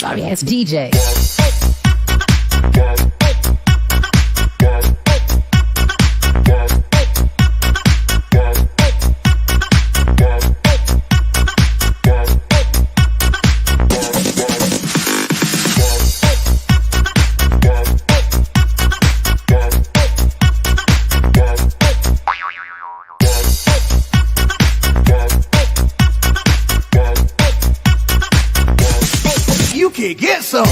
sorry ass DJ. You can get some.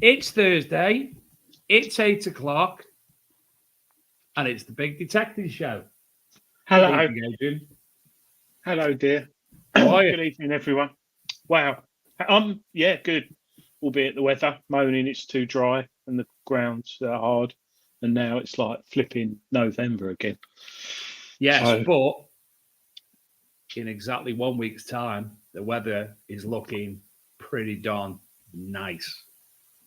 It's Thursday. It's 8 o'clock. And it's the Big Detective Show. Hello. Good evening, Adrian. Hello, dear. How are you? Good evening, everyone. Wow. Yeah, good. Albeit the weather, moaning it's too dry and the grounds are hard. And now it's like flipping November again. Yes, So- but in exactly 1 week's time, the weather is looking pretty darn nice.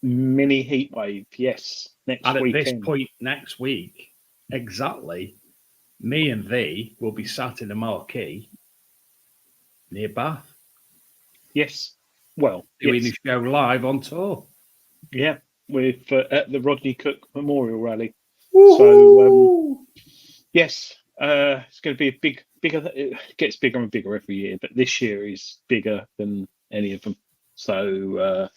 Mini heat wave, yes. Next And at weekend. this point next week, exactly, me and thee will be sat in a marquee near Bath. Yes. Well, doing yes. the show live on tour. Yeah. We're at the Rodney Cook Memorial Rally. Woo-hoo! So, yes, it's going to be bigger. It gets bigger and bigger every year, but this year is bigger than any of them. So,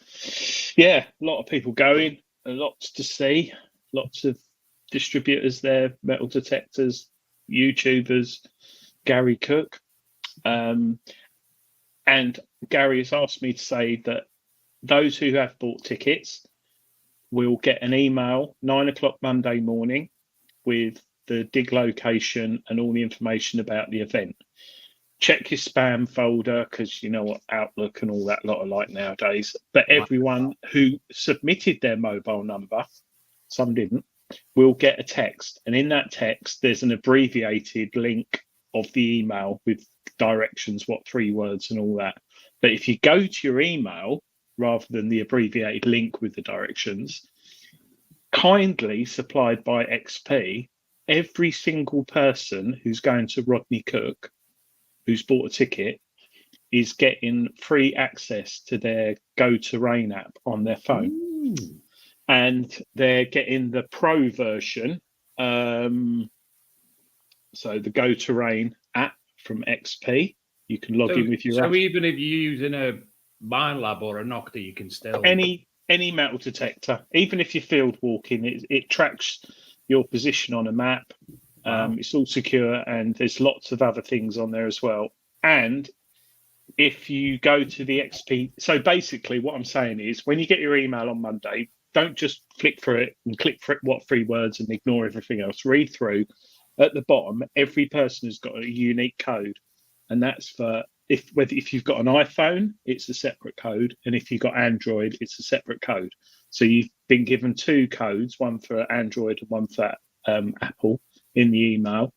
yeah, a lot of people going, lots to see, lots of distributors there, metal detectors, YouTubers, Gary Cook. And Gary has asked me to say that those who have bought tickets will get an email 9 o'clock Monday morning with the dig location and all the information about the event. Check your spam folder because you know what Outlook and all that lot are like nowadays. But everyone who submitted their mobile number, some didn't, will get a text. And in that text, there's an abbreviated link of the email with directions, what 3 words and all that. But if you go to your email rather than the abbreviated link with the directions, kindly supplied by XP, every single person who's going to Rodney Cook, who's bought a ticket, is getting free access to their Go Terrain app on their phone. Ooh. And they're getting the pro version. So the Go Terrain app from XP, you can log in with your app. So even if you're using a Mind Lab or a Nocta, you can still... Any metal detector, even if you're field walking, it tracks your position on a map. Wow. It's all secure, and there's lots of other things on there as well. And if you go to the XP, so basically what I'm saying is when you get your email on Monday, don't just flick through it and click for what 3 words and ignore everything else. Read through. At the bottom, every person has got a unique code, and that's for if you've got an iPhone, it's a separate code, and if you've got Android, it's a separate code. So you've been given 2 codes, one for Android and one for Apple, in the email.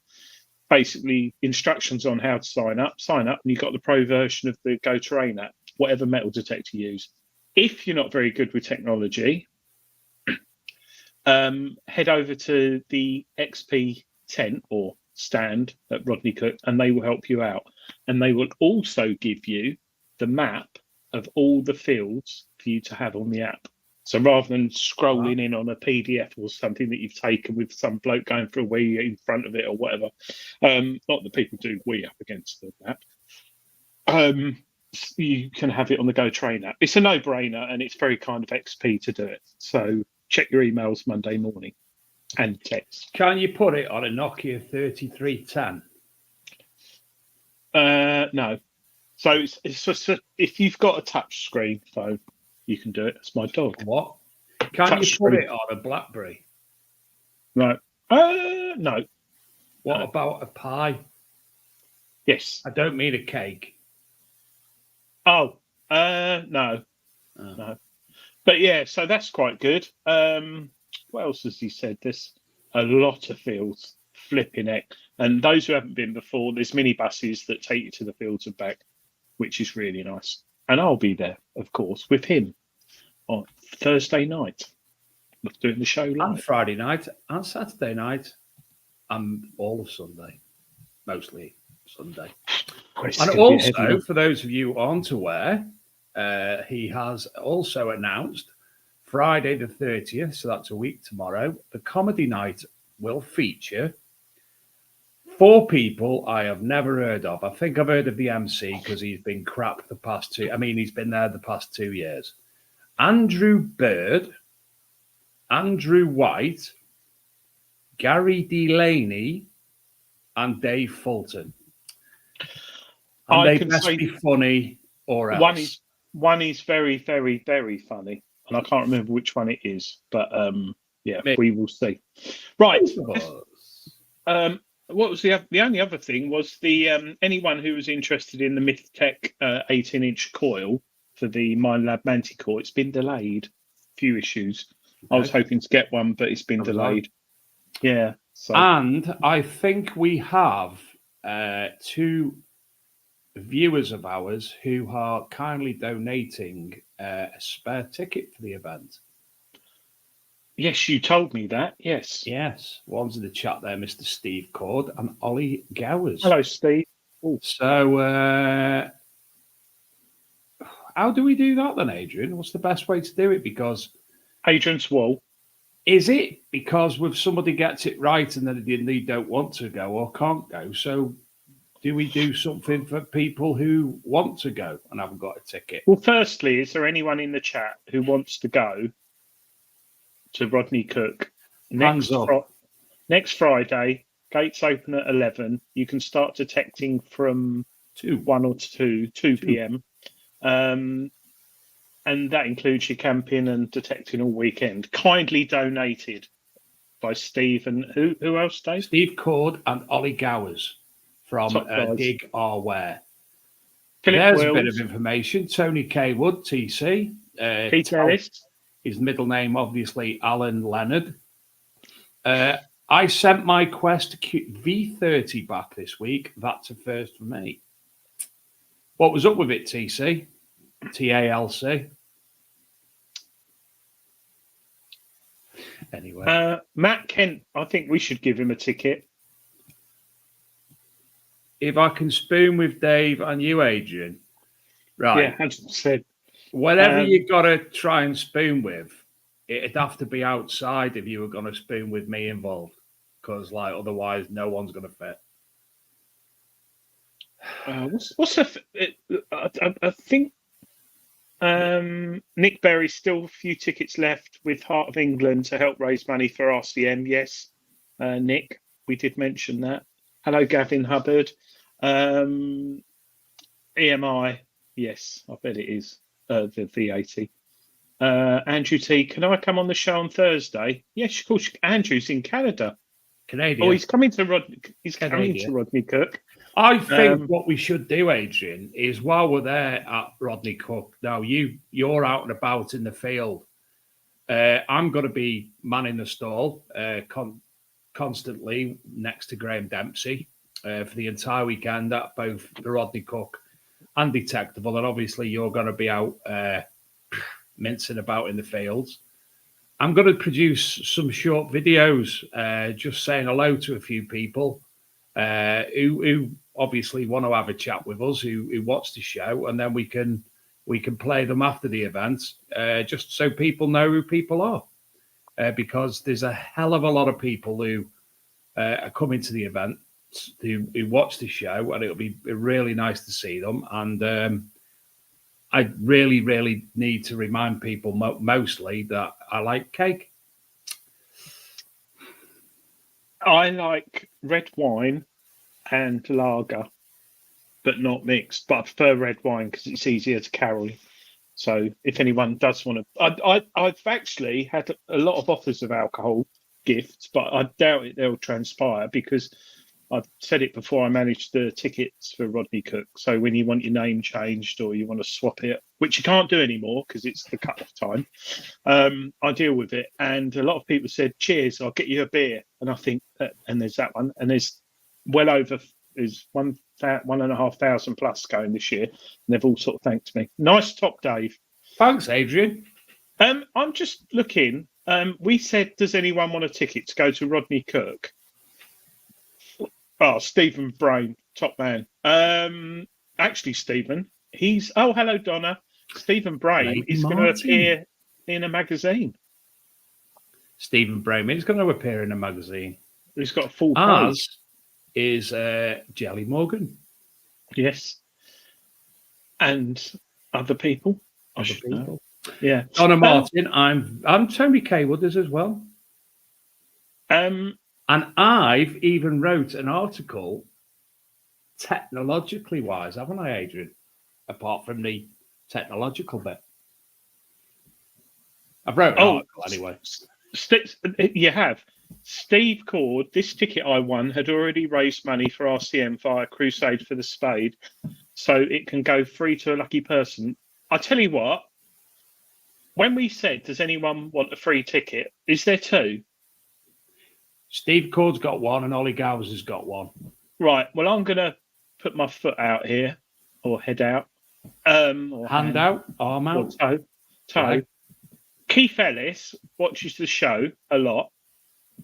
Basically, instructions on how to sign up, and you've got the pro version of the Go Terrain app, whatever metal detector you use. If you're not very good with technology, head over to the XP tent or stand at Rodney Cook, and they will help you out. And they will also give you the map of all the fields for you to have on the app. So rather than scrolling in on a PDF or something that you've taken with some bloke going for a wee in front of it or whatever, not that people do wee up against the map, you can have it on the Go Train app. It's a no-brainer, and it's very kind of XP to do it. So check your emails Monday morning and text. Can you put it on a Nokia 3310? No. So it's just if you've got a touch screen phone, you can do it. It's my dog. What? Can Touch you put screen. it on a BlackBerry? No. No. What No. about a pie? Yes. I don't mean a cake. Oh, no. Oh. No. But yeah, so that's quite good. What else has he said? There's a lot of fields, flipping it. And those who haven't been before, there's minibuses that take you to the fields and back, which is really nice. And I'll be there, of course, with him on Thursday night, doing the show live. And Friday night, and Saturday night, and all of Sunday. Mostly Sunday. And also, for those of you who aren't aware, he has also announced Friday the 30th, so that's a week tomorrow, the comedy night will feature 4 people I have never heard of. I think I've heard of the MC because he's been crap the past 2. I mean, he's been there the past 2 years. Andrew Bird, Andrew White, Gary Delaney, and Dave Fulton. And they best be funny or else. One is very, very, very funny. and I can't remember which one it is, but yeah, we will see. Right. What was the only other thing was the anyone who was interested in the MythTech 18-inch coil for the Minelab Manticore, it's been delayed. A few issues. I was hoping to get one, but it's been delayed. Yeah. So. And I think we have 2 viewers of ours who are kindly donating a spare ticket for the event. Yes, you told me that. Yes. Yes. One's in the chat there, Mr. Steve Cord and Ollie Gowers. Hello, Steve. Ooh. So how do we do that then, Adrian? What's the best way to do it? Because Adrian's wall. Is it because if somebody gets it right and then they don't want to go or can't go? So do we do something for people who want to go and haven't got a ticket? Well, firstly, is there anyone in the chat who wants to go to Rodney Cook next Friday? Gates open at 11. You can start detecting from 2 p.m. And that includes your camping and detecting all weekend. Kindly donated by Steve and who else, Dave? Steve Cord and Ollie Gowers from Dig Our Wear. There's a bit of information. Tony K. Wood, TC. Peter Ellis. His middle name, obviously, Alan Leonard. I sent my Quest V30 back this week. That's a first for me. What was up with it, TC? TALC. Anyway. Matt Kent, I think we should give him a ticket. If I can spoon with Dave and you, Adrian. Right. Yeah, 100%. Whatever you got to try and spoon with, it'd have to be outside if you were going to spoon with me involved. Because, otherwise, no one's going to fit. What's I think Nick Berry's still a few tickets left with Heart of England to help raise money for RCM. Yes, Nick, we did mention that. Hello, Gavin Hubbard. EMI, yes, I bet it is the V80. Andrew T, can I come on the show on Thursday? Yes, of course. Andrew's in Canada. Canadian. Oh, he's coming to Rodney Cook. I think what we should do, Adrian, is while we're there at Rodney Cook, now you're out and about in the field. I'm going to be manning the stall constantly next to Graham Dempsey for the entire weekend at both the Rodney Cook and Detectable. And obviously you're going to be out mincing about in the fields. I'm going to produce some short videos just saying hello to a few people who obviously want to have a chat with us, who watch the show, and then we can play them after the event, just so people know who people are. Because there's a hell of a lot of people who are coming to the event, who watch the show, and it'll be really nice to see them. And I really, really need to remind people mostly that I like cake. I like red wine and lager, but not mixed. But I prefer red wine because it's easier to carry. So if anyone does want to, I've actually had a lot of offers of alcohol gifts, but I doubt they'll transpire because I've said it before. I manage the tickets for Rodney Cook. So when you want your name changed or you want to swap it, which you can't do anymore because it's the cut-off time, I deal with it. And a lot of people said, "Cheers, I'll get you a beer." And I think, and there's that one, and there's well over is 1,500 plus going this year, and they've all sort of thanked me. Nice top, Dave. Thanks, Adrian. I'm just looking. We said, does anyone want a ticket to go to Rodney Cook? Oh, Stephen Brain, top man. Actually, Stephen, he's. Oh, hello, Donna. Stephen Brain is going to appear in a magazine. Stephen Brain is going to appear in a magazine. He's got a full page. Is Jelly Morgan. Yes. And other people. Other people. Yeah. Donna Martin, I'm Tony K. Wooders as well. And I've even wrote an article technologically wise, haven't I, Adrian? Apart from the technological bit. I've wrote an Oh, article anyway. You have. Steve Cord, this ticket I won had already raised money for RCM via Crusade for the Spade, so it can go free to a lucky person. I tell you what, when we said, does anyone want a free ticket? Is there two? Steve Cord's got one and Ollie Gowers has got one. Right. Well, I'm going to put my foot out here, or head out. Or hand out, arm out. Or toe. Right. Keith Ellis watches the show a lot.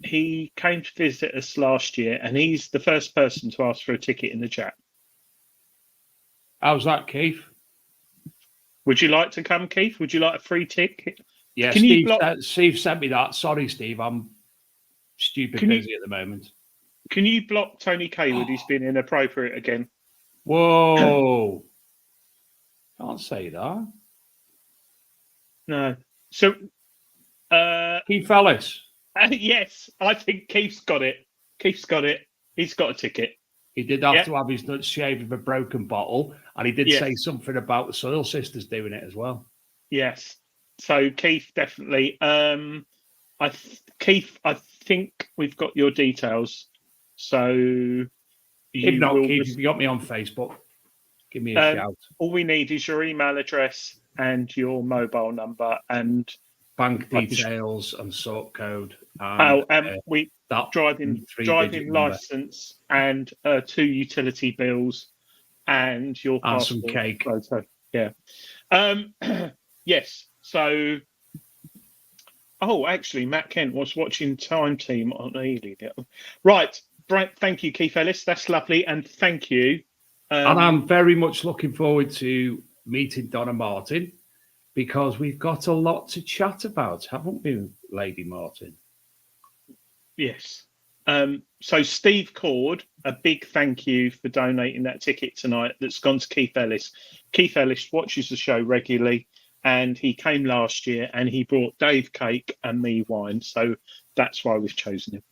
He came to visit us last year, and he's the first person to ask for a ticket in the chat. How's that, Keith? Would you like to come, Keith? Would you like a free ticket? Yeah, Steve sent me that. Sorry, Steve, I'm stupid busy at the moment. Can you block Tony Kaywood? He's been inappropriate again. Whoa. Can't say that. No. So, Keith Ellis. Yes, I think Keith's got it. He's got a ticket. He did have to have his nuts shaved with a broken bottle, and he did say something about the Soil Sisters doing it as well. Yes. So Keith, definitely. Keith, I think we've got your details. So if not, Keith, if you got me on Facebook, give me a shout. All we need is your email address and your mobile number and bank details and sort code. And, we driving license and 2 utility bills and your passport some cake. Photo. Yeah. Yes. So. Oh, actually, Matt Kent was watching Time Team on Ely. Right. Thank you, Keith Ellis. That's lovely, and thank you. And I'm very much looking forward to meeting Donna Martin, because we've got a lot to chat about, haven't we, Lady Martin? Yes. So Steve Cord, a big thank you for donating that ticket tonight that's gone to Keith Ellis. Keith Ellis watches the show regularly, and he came last year and he brought Dave cake and me wine. So that's why we've chosen him.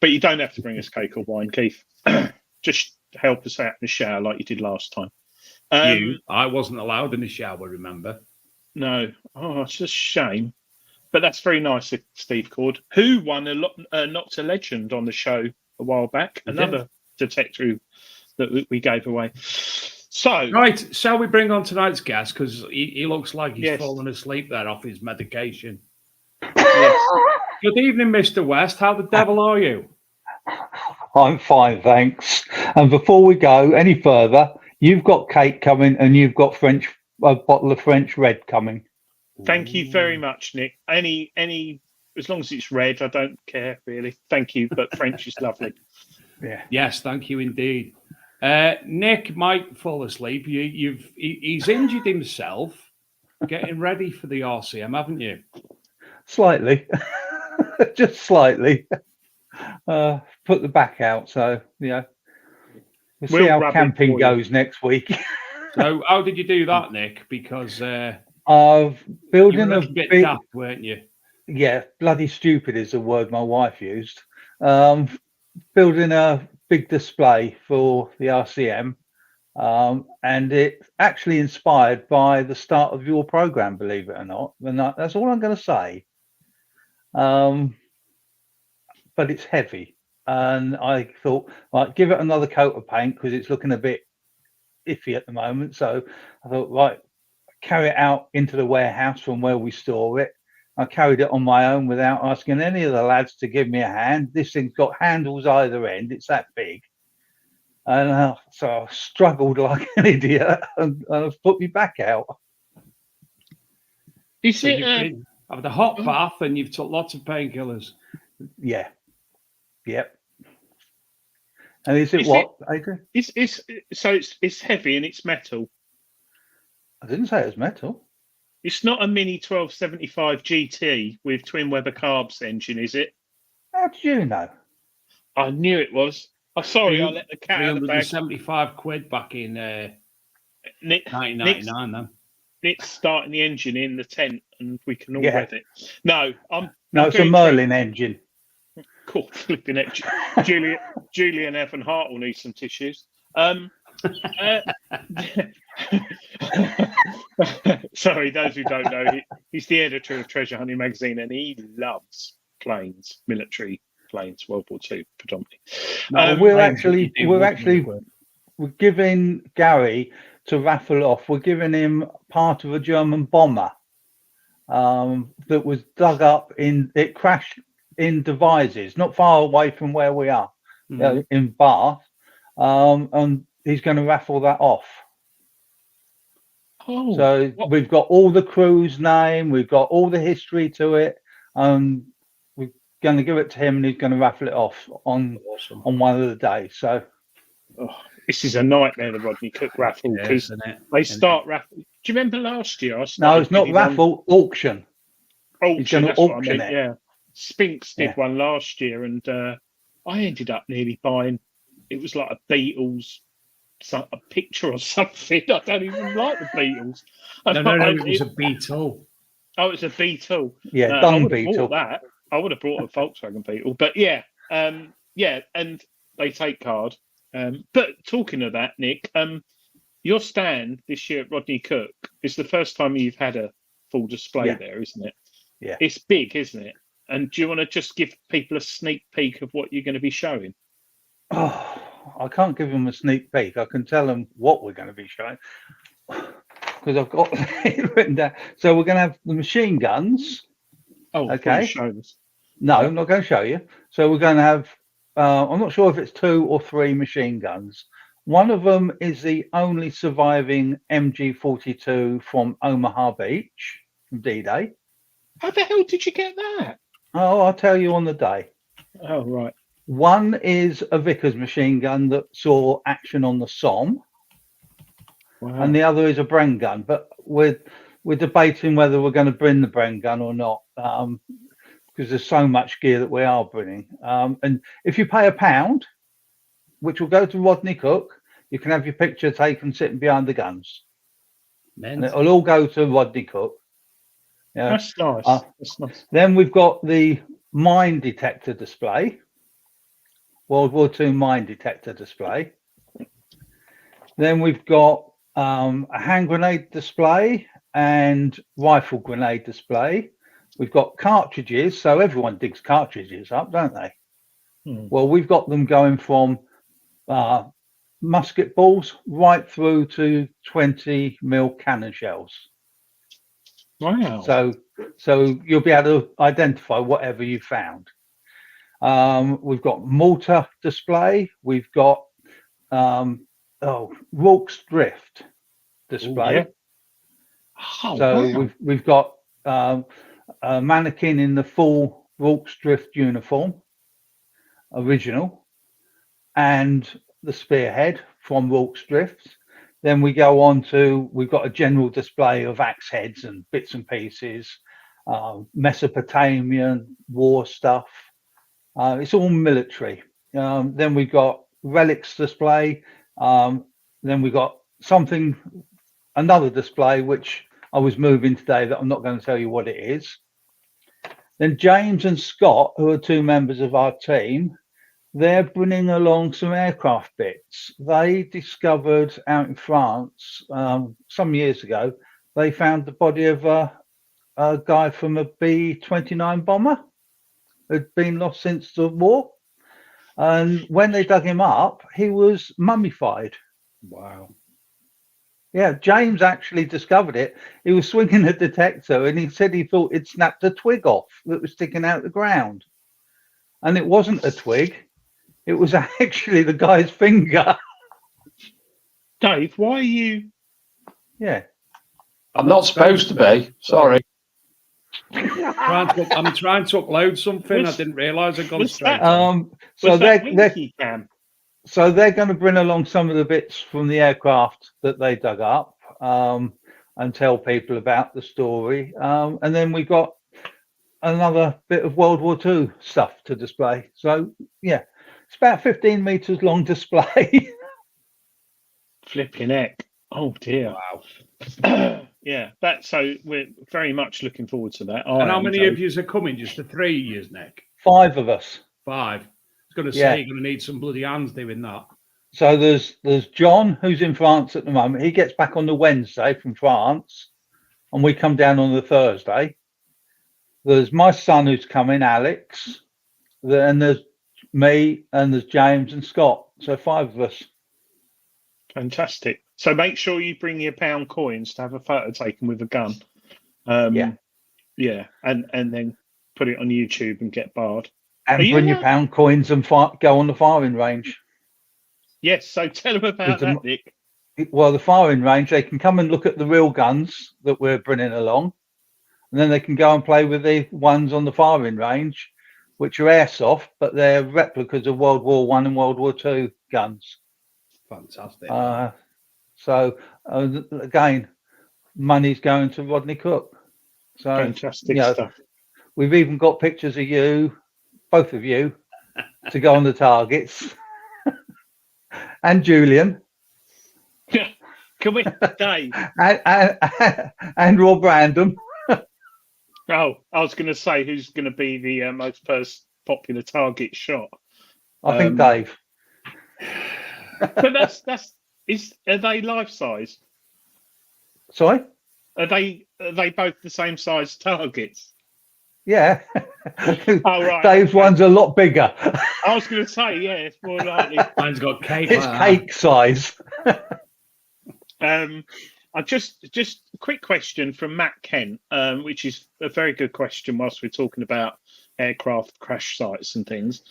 But you don't have to bring us cake or wine, Keith. Just help us out in the shower like you did last time. I wasn't allowed in the shower, remember? No. Oh, it's a shame. But that's very nice of Steve Cord, who won Not a Legend on the show a while back. Another detector that we gave away. So, right, shall we bring on tonight's guest? Because he looks like he's fallen asleep there off his medication. Yes. Good evening, Mr. West. How the devil are you? I'm fine, thanks. And before we go any further, you've got cake coming and you've got a bottle of French red coming. Thank you very much, Nick. Any, as long as it's red, I don't care really. Thank you, but French is lovely. Yeah. Yes, thank you indeed. Nick might fall asleep. He's injured himself getting ready for the RCM, haven't you? Slightly, just slightly. Put the back out, so we'll see how camping goes next week. So, how did you do that, Nick? Because building you were a bit daft, weren't you? Yeah, bloody stupid is the word my wife used. Building a big display for the RCM, and it's actually inspired by the start of your program, believe it or not. And that's all I'm going to say. But it's heavy, and I thought, right, give it another coat of paint because it's looking a bit iffy at the moment. So I thought, right, carry it out into the warehouse from where we store it. I carried it on my own without asking any of the lads to give me a hand. This thing's got handles either end. It's that big. And so I struggled like an idiot and I've put me back out. You've been having a hot bath and you've took lots of painkillers. Yeah. Yep. And is it what, Adrian? It's heavy and it's metal. I didn't say it was metal. It's not a Mini 1275 GT with twin Weber carbs engine, is it? How did you know? I knew it was. I'm sorry, I let the cat out of the bag. £375 back in 1999. Then Nick's starting the engine in the tent, and we can all rev it. No, it's a Merlin engine. Cool, flipping it. Julian Evan Hart will need some tissues. Sorry, those who don't know, he's the editor of Treasure Hunting magazine, and he loves planes, military planes, World War II predominantly. No, we're giving Gary to raffle off. We're giving him part of a German bomber that was dug up it crashed in Devizes, not far away from where we are, in Bath, and he's going to raffle that off. Oh, so we've got all the crew's name, we've got all the history to it, and we're going to give it to him, and he's going to raffle it off on one of the days. So this is a nightmare, the Rodney Cook raffle, because they start raffle. Do you remember last year? No, it's not raffle, auction. He's going to auction it. Yeah, Sphinx did one last year, and I ended up nearly buying. It was like a Beatles. A picture or something. I don't even like the Beatles. No, it was a Beetle. Oh, it's a Beetle. Yeah, Dung Beetle. That I would have brought a Volkswagen Beetle, but yeah, and they take card. But talking of that, Nick, your stand this year at Rodney Cook is the first time you've had a full display there, isn't it? Yeah, it's big, isn't it? And do you want to just give people a sneak peek of what you're going to be showing? Oh, I can't give them a sneak peek. I can tell them what we're going to be showing because I've got it written down. So we're going to have the machine guns. Oh, okay. Show us. No, I'm not going to show you. So we're going to have. I'm not sure if it's 2 or 3 machine guns. One of them is the only surviving MG42 from Omaha Beach from D-Day. How the hell did you get that? Oh, I'll tell you on the day. Oh, right. One is a Vickers machine gun that saw action on the Somme, and the other is a Bren gun. But we're debating whether we're going to bring the Bren gun or not, because there's so much gear that we are bringing. And if you pay £1, which will go to Rodney Cook, you can have your picture taken sitting behind the guns, and it'll all go to Rodney Cook. Yeah, that's nice. That's nice. Then we've got the mine detector display. World War II mine detector display. Then we've got a hand grenade display and rifle grenade display. We've got cartridges, so everyone digs cartridges up, don't they? Well, we've got them going from musket balls right through to 20mm cannon shells. Wow. So you'll be able to identify whatever you found. We've got mortar display. We've got Rorke's drift display. Ooh, yeah. So we've got a mannequin in the full Rorke's drift uniform, original, and the spearhead from Rorke's drift. Then we go on to, we've got a general display of axe heads and bits and pieces, Mesopotamian war stuff. It's all military. Then we got relics display. Then we got another display, which I was moving today that I'm not going to tell you what it is. Then James and Scott, who are 2 members of our team, they're bringing along some aircraft bits. They discovered out in France some years ago, they found the body of a guy from a B-29 bomber who'd been lost since the war. And when they dug him up, he was mummified. Wow. Yeah, James actually discovered it. He was swinging a detector and he said he thought it snapped a twig off that was sticking out the ground. And it wasn't a twig. It was actually the guy's finger. Dave, why are you? Yeah. I'm not supposed to be. Sorry. I'm trying to upload something. I didn't realise I'd gone straight. So they're going to bring along some of the bits from the aircraft that they dug up and tell people about the story. And then we got another bit of World War II stuff to display. So yeah, it's about 15 meters long display. Flipping heck. Oh dear. Wow. Yeah, so we're very much looking forward to that. And how many of you are coming? Just the 3 years, Nick? 5 of us. 5. I was going to say you're going to need some bloody hands doing that. So there's John, who's in France at the moment. He gets back on the Wednesday from France, and we come down on the Thursday. There's my son who's coming, Alex. Then there's me, and there's James and Scott. So 5 of us. Fantastic. So make sure you bring your pound coins to have a photo taken with a gun. Yeah. Yeah, and then put it on YouTube and get barred. And Are you bring your allowed- pound coins and go on the firing range. Yes, so tell them about Because that, Nick. Well, the firing range, they can come and look at the real guns that we're bringing along, and then they can go and play with the ones on the firing range, which are airsoft, but they're replicas of World War One and World War Two guns. Fantastic. So again, money's going to Rodney Cook. So Fantastic you know, stuff. we've even got pictures of you, both of you, to go on the targets, and Julian. Can we, Dave? and Rob Random. Oh, I was going to say who's going to be the most popular target shot. I think Dave. But are they life size? Sorry? Are they both the same size targets? Yeah. Oh, right. Dave's one's a lot bigger. I was going to say, yeah, it's more likely. Mine's got cake. It's cake size. I just a quick question from Matt Kent, which is a very good question whilst we're talking about aircraft crash sites and things.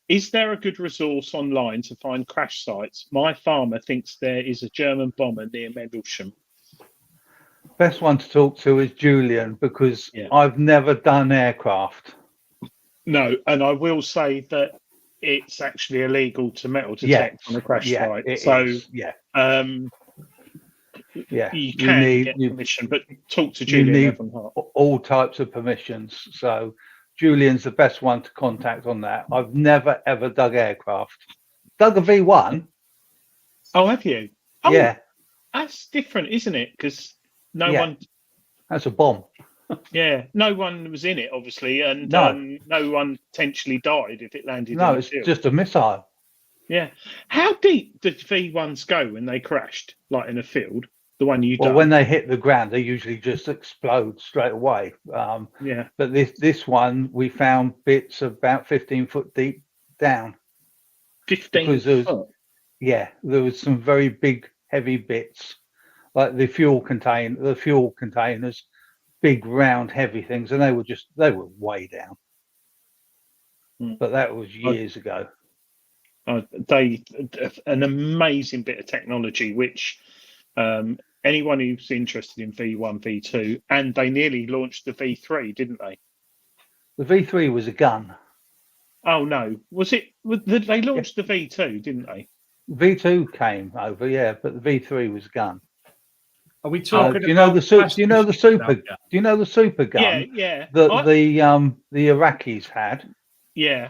Is there a good resource online to find crash sites? My farmer thinks there is a German bomber near Mendlesham. Best one to talk to is Julian, because I've never done aircraft. No, and I will say that it's actually illegal to metal detect on a crash site. You can get permission, but talk to Julian Evanhart. All types of permissions. So Julian's the best one to contact on that. I've never ever dug aircraft. Dug a V1. Oh, have you? Oh, yeah. That's different, isn't it? Because one. That's a bomb. Yeah, no one was in it, obviously, and no one potentially died if it landed. No, it's just a missile. Yeah. How deep did V1s go when they crashed, like in a field? The one you when they hit the ground, they usually just explode straight away. But this one, we found bits about 15 foot deep down. 15 foot? Yeah, there was some very big, heavy bits, like the fuel containers, big, round, heavy things, and they were way down. But that was years ago. An amazing bit of technology, which anyone who's interested in V1, V2, and they nearly launched the V3, didn't they? The V3 was a gun. Oh no, was it? They launched the V2, didn't they? V2 came over, but the V3 was a gun. Are we talking? Do you know the super? Do you know the super? Do you know the super gun? Yeah. That the Iraqis had. Yeah.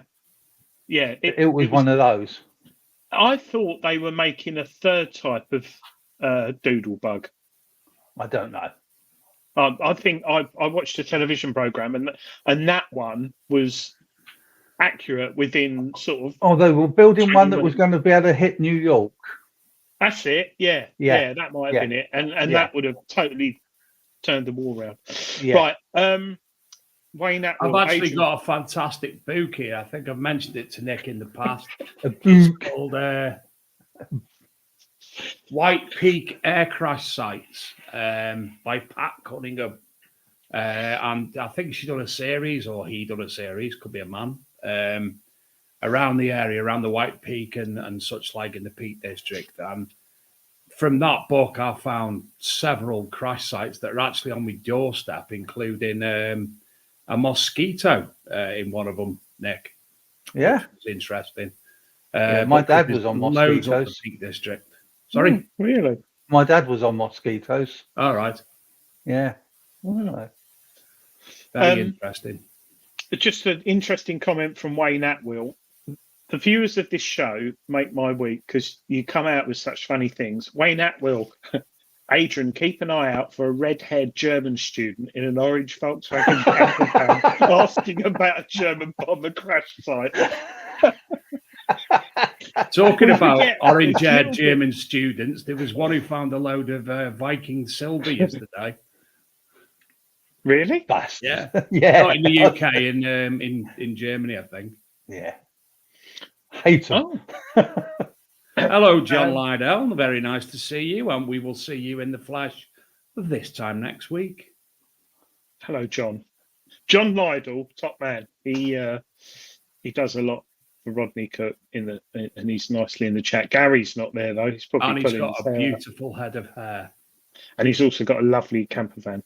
It was one of those. I thought they were making a third type of doodle bug. I don't know. I think I watched a television program and that one was accurate within sort of. Oh, they were building one that was going to be able to hit New York. That's it. Yeah, that might have been it, and that would have totally turned the war around. Yeah. Right. Wayne Atwell, I've actually got a fantastic book here. I think I've mentioned it to Nick in the past. It's called White Peak Air Crash Sites by Pat Cunningham. And I think she done a series, or he done a series, could be a man, around the area, around the White Peak and such like in the Peak District. And from that book, I found several crash sites that are actually on my doorstep, including a mosquito in one of them, Nick. Yeah. It's interesting. My dad was on mosquitoes. Loads of the Peak District. Sorry? Really? My dad was on mosquitoes. All right. Yeah. Wow. Very interesting. Just an interesting comment from Wayne Atwill. The viewers of this show make my week because you come out with such funny things. Wayne Atwill, Adrian, keep an eye out for a red-haired German student in an orange Volkswagen camper van asking about a German bomber crash site. Talking We about forget orange-haired little bit. German students, there was one who found a load of Viking silver yesterday. Really? Bastards. Yeah. Yeah. Not in the UK, in Germany, I think. Yeah. Hate them. Oh, Hello, John Um, Lydell. Very nice to see you, and we will see you in the flesh this time next week. hello, John. John Lydell, top man. He does a lot for Rodney Cook and he's nicely in the chat. Gary's not there though. He's probably And he's pulling got his a hair out. beautiful head of hair. And he's also got a lovely camper van.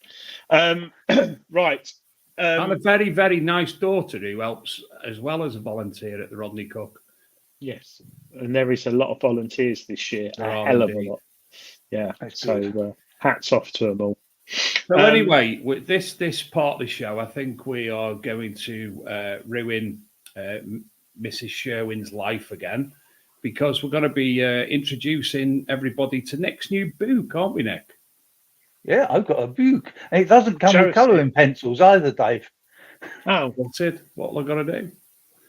Right. And a very, very nice daughter who helps as well as a volunteer at the Rodney Cook. Yes. And there is a lot of volunteers this year. There A are hell indeed. of a lot. Yeah. That's So hats off to them all. So anyway, with this part of the show, I think we are going to ruin Mrs. Sherwin's life again, because we're going to be introducing everybody to Nick's new book, aren't we, Nick? Yeah, I've got a book. And it doesn't come Show with us colouring pencils either, Dave. Oh, What's it? What am I going to do?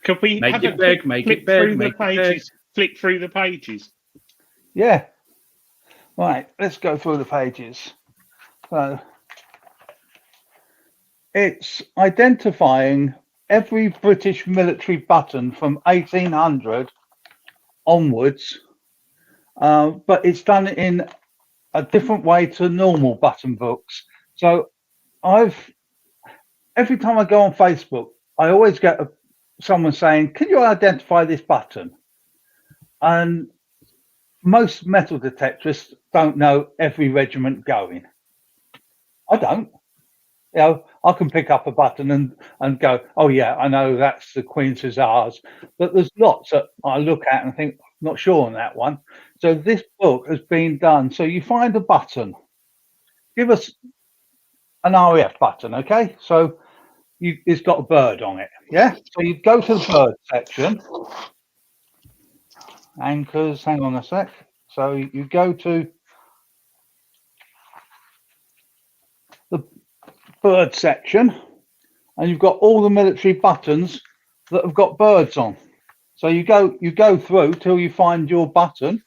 could we Make have it a big, make flick it big, through make the it big. pages? Flick through the pages. Yeah. Right, let's go through the pages. So it's identifying every British military button from 1800 onwards, but it's done in a different way to normal button books. So every time I go on Facebook, I always get someone saying, "Can you identify this button?" And most metal detectorists don't know every regiment going. I don't. You know, I can pick up a button and go, "Oh yeah, I know that's the Queen's Hussars." But there's lots that I look at and think, not sure on that one. So this book has been done. So you find a button. Give us an RAF button, okay? So it's got a bird on it, yeah? So you go to the bird section. Anchors, hang on a sec. So you go to the bird section and you've got all the military buttons that have got birds on. So you go through till you find your button,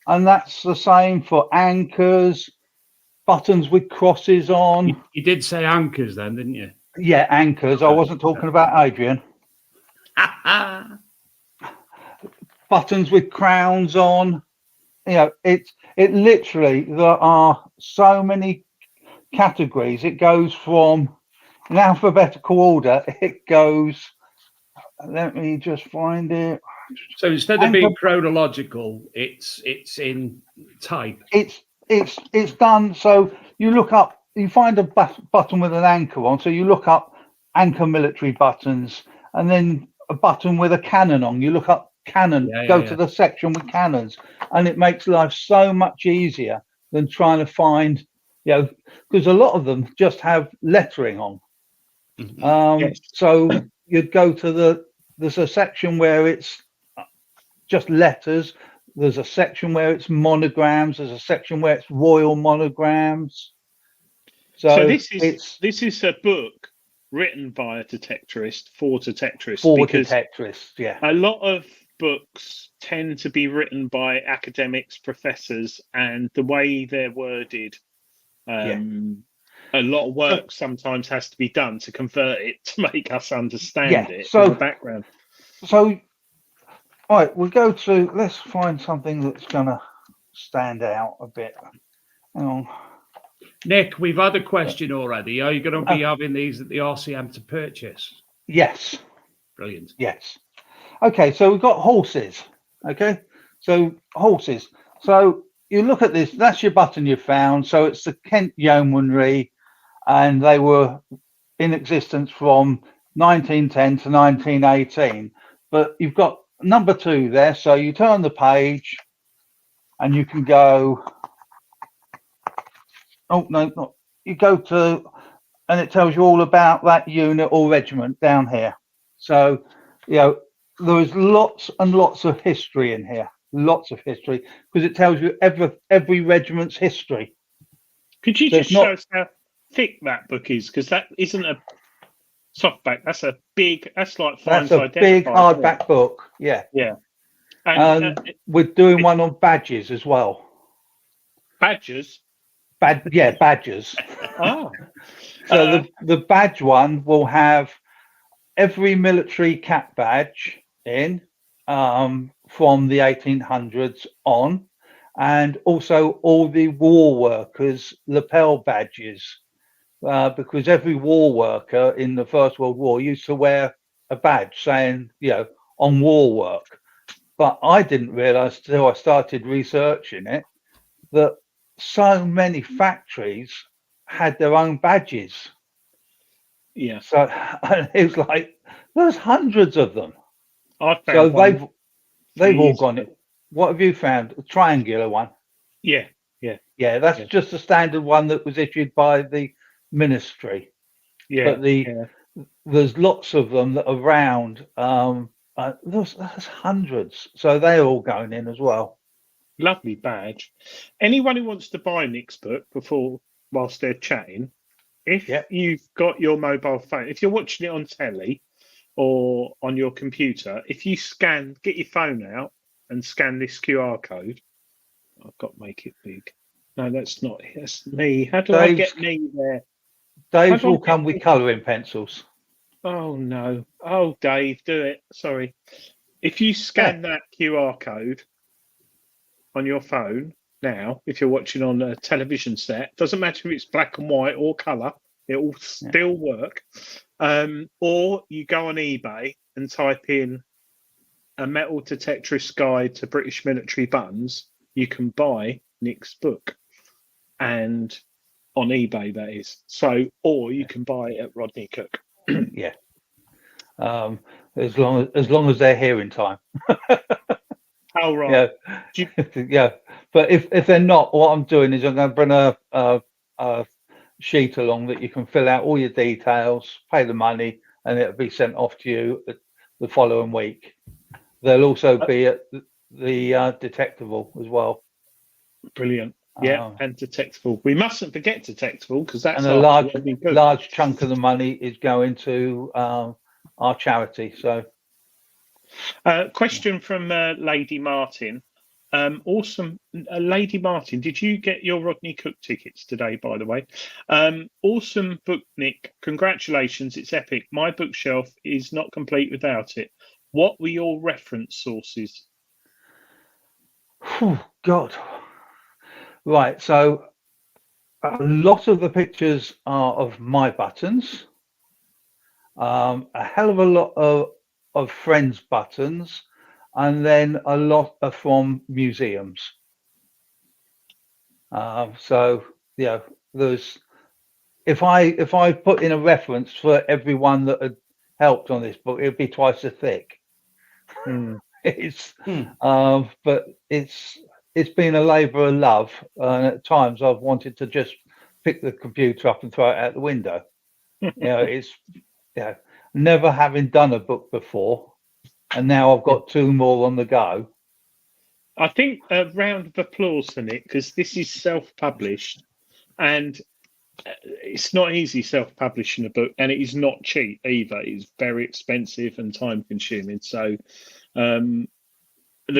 and that's the same for anchors, buttons with crosses on. You did say anchors then, didn't you? Yeah, anchors. I wasn't talking about Adrian. Buttons with crowns on. You know, it literally, there are so many categories. It goes from, in alphabetical order, it goes, let me just find it. So instead of being chronological, it's in type. It's done. So you look up, you find a button with an anchor on. So you look up anchor military buttons, and then a button with a cannon on. You look up cannon, go to the section with cannons, and it makes life so much easier than trying to find, you know, because a lot of them just have lettering on. Yes. So you'd go to there's a section where it's just letters. There's a section where it's monograms. There's a section where it's royal monograms. So this is a book written by a detectorist for detectorists. For because detectorists, yeah. a lot of books tend to be written by academics, professors, and the way they're worded, a lot of work sometimes has to be done to convert it to make us understand it in the background. So, all right, we'll go to, let's find something that's going to stand out a bit. Hang on. Nick, we've had a question already. Are you going to be having these at the RCM to purchase? Yes. Brilliant. Yes. Okay, so we've got horses. Okay, so horses. So you look at this, that's your button you found. So it's the Kent Yeomanry, and they were in existence from 1910 to 1918. But you've got number 2 there. So you turn the page and you can go, oh, no, not, you go to, and it tells you all about that unit or regiment down here. So, you know, there is lots and lots of history in here, lots of history, because it tells you every regiment's history. Could you just show us how thick that book is? Because that isn't a softback. That's a big. That's like That's a big hardback book. Yeah. Yeah. And We're doing one on badges as well. badgers. Badges. Ah, So the badge one will have every military cap badge in from the 1800s on, and also all the war workers' lapel badges, because every war worker in the First World War used to wear a badge saying, on war work. But I didn't realise till I started researching it that so many factories had their own badges. yeah. So it was like there's hundreds of them. I found So one they've all years gone. ago. What have you found? A triangular one. Yeah. Yeah, that's Yeah. just a standard one that was issued by the ministry. Yeah. But yeah. there's lots of them that are round. There's hundreds. So they're all going in as well. Lovely badge. Anyone who wants to buy Nick's book whilst they're chatting, if you've got your mobile phone, if you're watching it on telly or on your computer, if you get your phone out and scan this QR code. I've got to make it big. No, that's me. How do I get me there? Dave's will come with colouring pencils. Oh no. Oh, Dave, do it. Sorry. If you scan that QR code on your phone now, if you're watching on a television set, doesn't matter if it's black and white or colour, it will still work. Or you go on eBay and type in a metal detectorist guide to British military buttons, you can buy Nick's book. And on eBay, that is. So, or you can buy it at Rodney Cook. Yeah. As long as they're here in time. Oh, right. Yeah. But if they're not, what I'm doing is I'm going to bring a sheet along that you can fill out all your details, pay the money, and it'll be sent off to you the following week. There'll also be at the detectable as well. Brilliant. Yeah, and detectable. We mustn't forget detectable because that's a large chunk of the money is going to our charity. So, question from Lady Martin. Awesome, Lady Martin. Did you get your Rodney Cook tickets today? By the way, awesome book, Nick. Congratulations, it's epic. My bookshelf is not complete without it. What were your reference sources? Oh, God. Right, so a lot of the pictures are of my buttons. A hell of a lot of friends' buttons, and then a lot are from museums. So yeah, there's if I put in a reference for everyone that had helped on this book, it'd be twice as thick. But it's been a labour of love, and at times I've wanted to just pick the computer up and throw it out the window. Never having done a book before, and now I've got two more on the go. I think a round of applause for Nick, because this is self-published, and it's not easy self-publishing a book, and it is not cheap either. It's very expensive and time-consuming. So the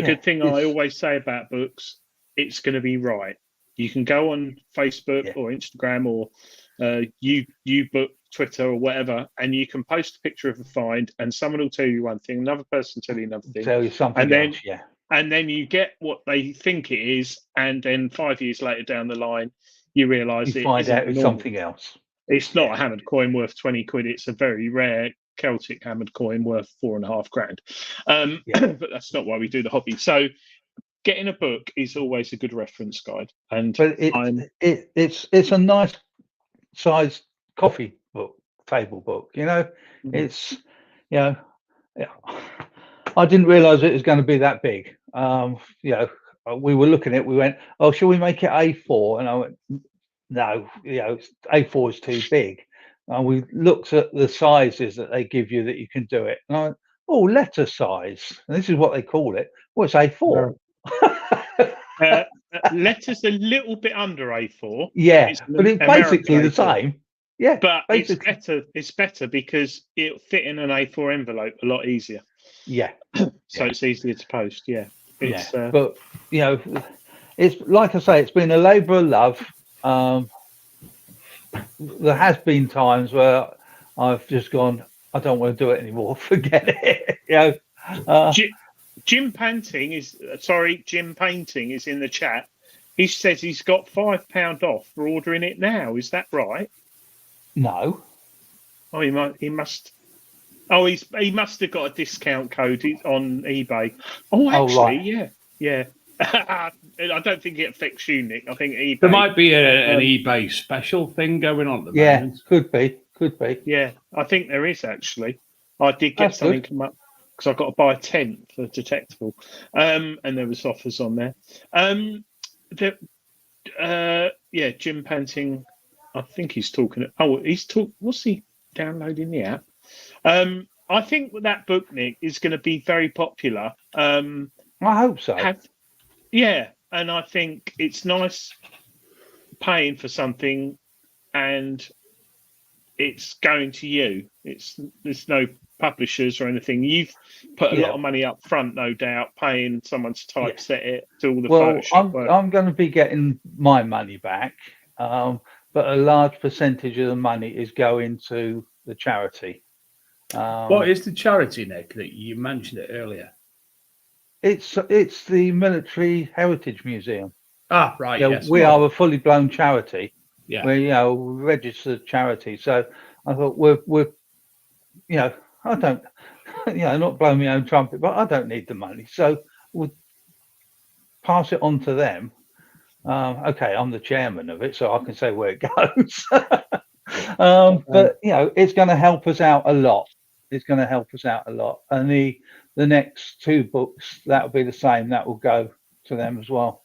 good thing I always say about books, it's going to be right. You can go on Facebook or Instagram or YouBook, Twitter or whatever, and you can post a picture of a find, and someone will tell you one thing, another person tell you another thing, tell you something else, and then you get what they think it is, and then 5 years later down the line, you realise you find out it's something else. It's not a hammered coin worth 20 quid. It's a very rare Celtic hammered coin worth $4,500. But that's not why we do the hobby. So getting a book is always a good reference guide. And but it's a nice sized coffee book, table book. It's I didn't realise it was going to be that big. We were looking at it. We went, "Oh, shall we make it A4?" And I went, "No, A4 is too big." And we looked at the sizes that they give you that you can do it. And I went, "Oh, letter size." And this is what they call it. Well, it's A4. Letters a little bit under A4. Yeah, but it's basically the same. Yeah, but basically. It's better because it'll fit in an A4 envelope a lot easier. Yeah. So it's easier to post. Yeah, it's But it's like I say, it's been a labour of love. There has been times where I've just gone, I don't want to do it anymore. Forget it. Jim Painting is in the chat. He says he's got £5 off for ordering it now. Is that right? No. Oh, he must. Oh, he must have got a discount code on eBay. Oh, actually, right. yeah. I don't think it affects you, Nick. I think eBay. There might be an eBay special thing going on at the moment. Could be. Yeah, I think there is actually. I did get something come up because I've got to buy a tent for Detectable, and there was offers on there. Jim Panting. I think he's talking. What's he downloading the app? I think that book, Nick, is going to be very popular. I hope so. And I think it's nice paying for something, and it's going to you. There's no publishers or anything. You've put a lot of money up front, no doubt, paying someone to typeset it, do all the Photoshop work. I'm going to be getting my money back, but a large percentage of the money is going to the charity. What is the charity, Nick, that you mentioned it earlier? It's the Military Heritage Museum. Ah, right. Yes. We are a fully blown charity. Yeah. We're registered charity. So I thought we're I don't not blowing my own trumpet, but I don't need the money. So we'll pass it on to them. Okay, I'm the chairman of it, so I can say where it goes. But it's going to help us out a lot. And the next 2 books, that'll be the same. That will go to them as well.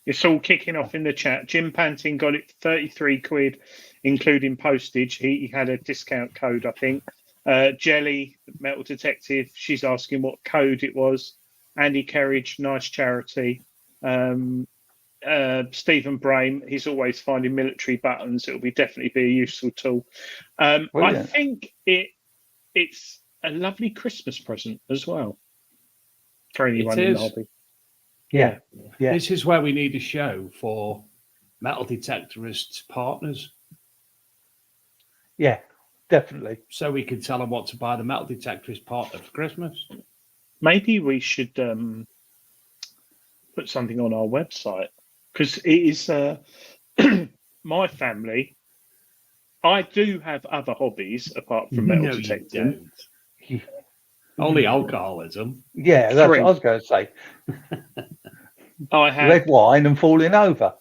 It's all kicking off in the chat. Jim Panting got it for £33, including postage. He had a discount code, I think. Jelly, Metal Detective, she's asking what code it was. Andy Kerridge, nice charity. Stephen Brame, he's always finding military buttons. It'll definitely be a useful tool. I think it's a lovely Christmas present as well for anyone in the hobby. Yeah. This is where we need a show for Metal Detectorists partners. Yeah, definitely. So we can tell them what to buy the Metal Detectorist partner for Christmas. Maybe we should put something on our website, because it is my family. I do have other hobbies apart from metal detecting. Only alcoholism. Yeah, that's what I was going to say. I have red wine and falling over.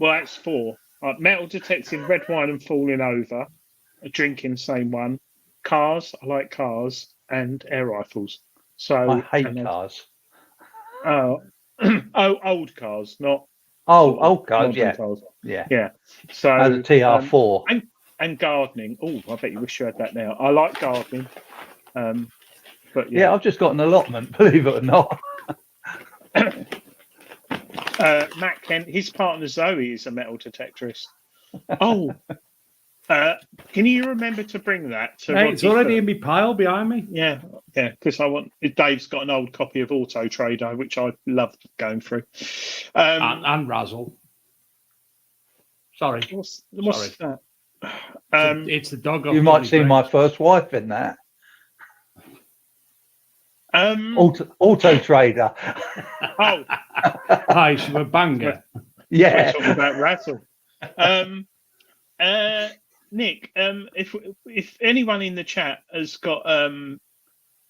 Well, that's 4. Metal detecting, red wine and falling over, drinking, same one. Cars, I like cars, and air rifles. So I hate cars. Old cars, not old cars. Cars. Yeah. So and a TR4 and gardening. Oh, I bet you wish you had that now. I like gardening. But I've just got an allotment, believe it or not. Matt Kent, his partner Zoe is a metal detectorist. Oh, can you remember to bring that to? Hey, it's already in my pile behind me. Yeah, because Dave's got an old copy of Auto Trader, which I love going through. And Razzle. Sorry. What's that? It's the dog. You might see my first wife in that. Auto Trader. Oh, hi, she's a banger. Yeah, we're talking about Razzle. Nick, if anyone in the chat has got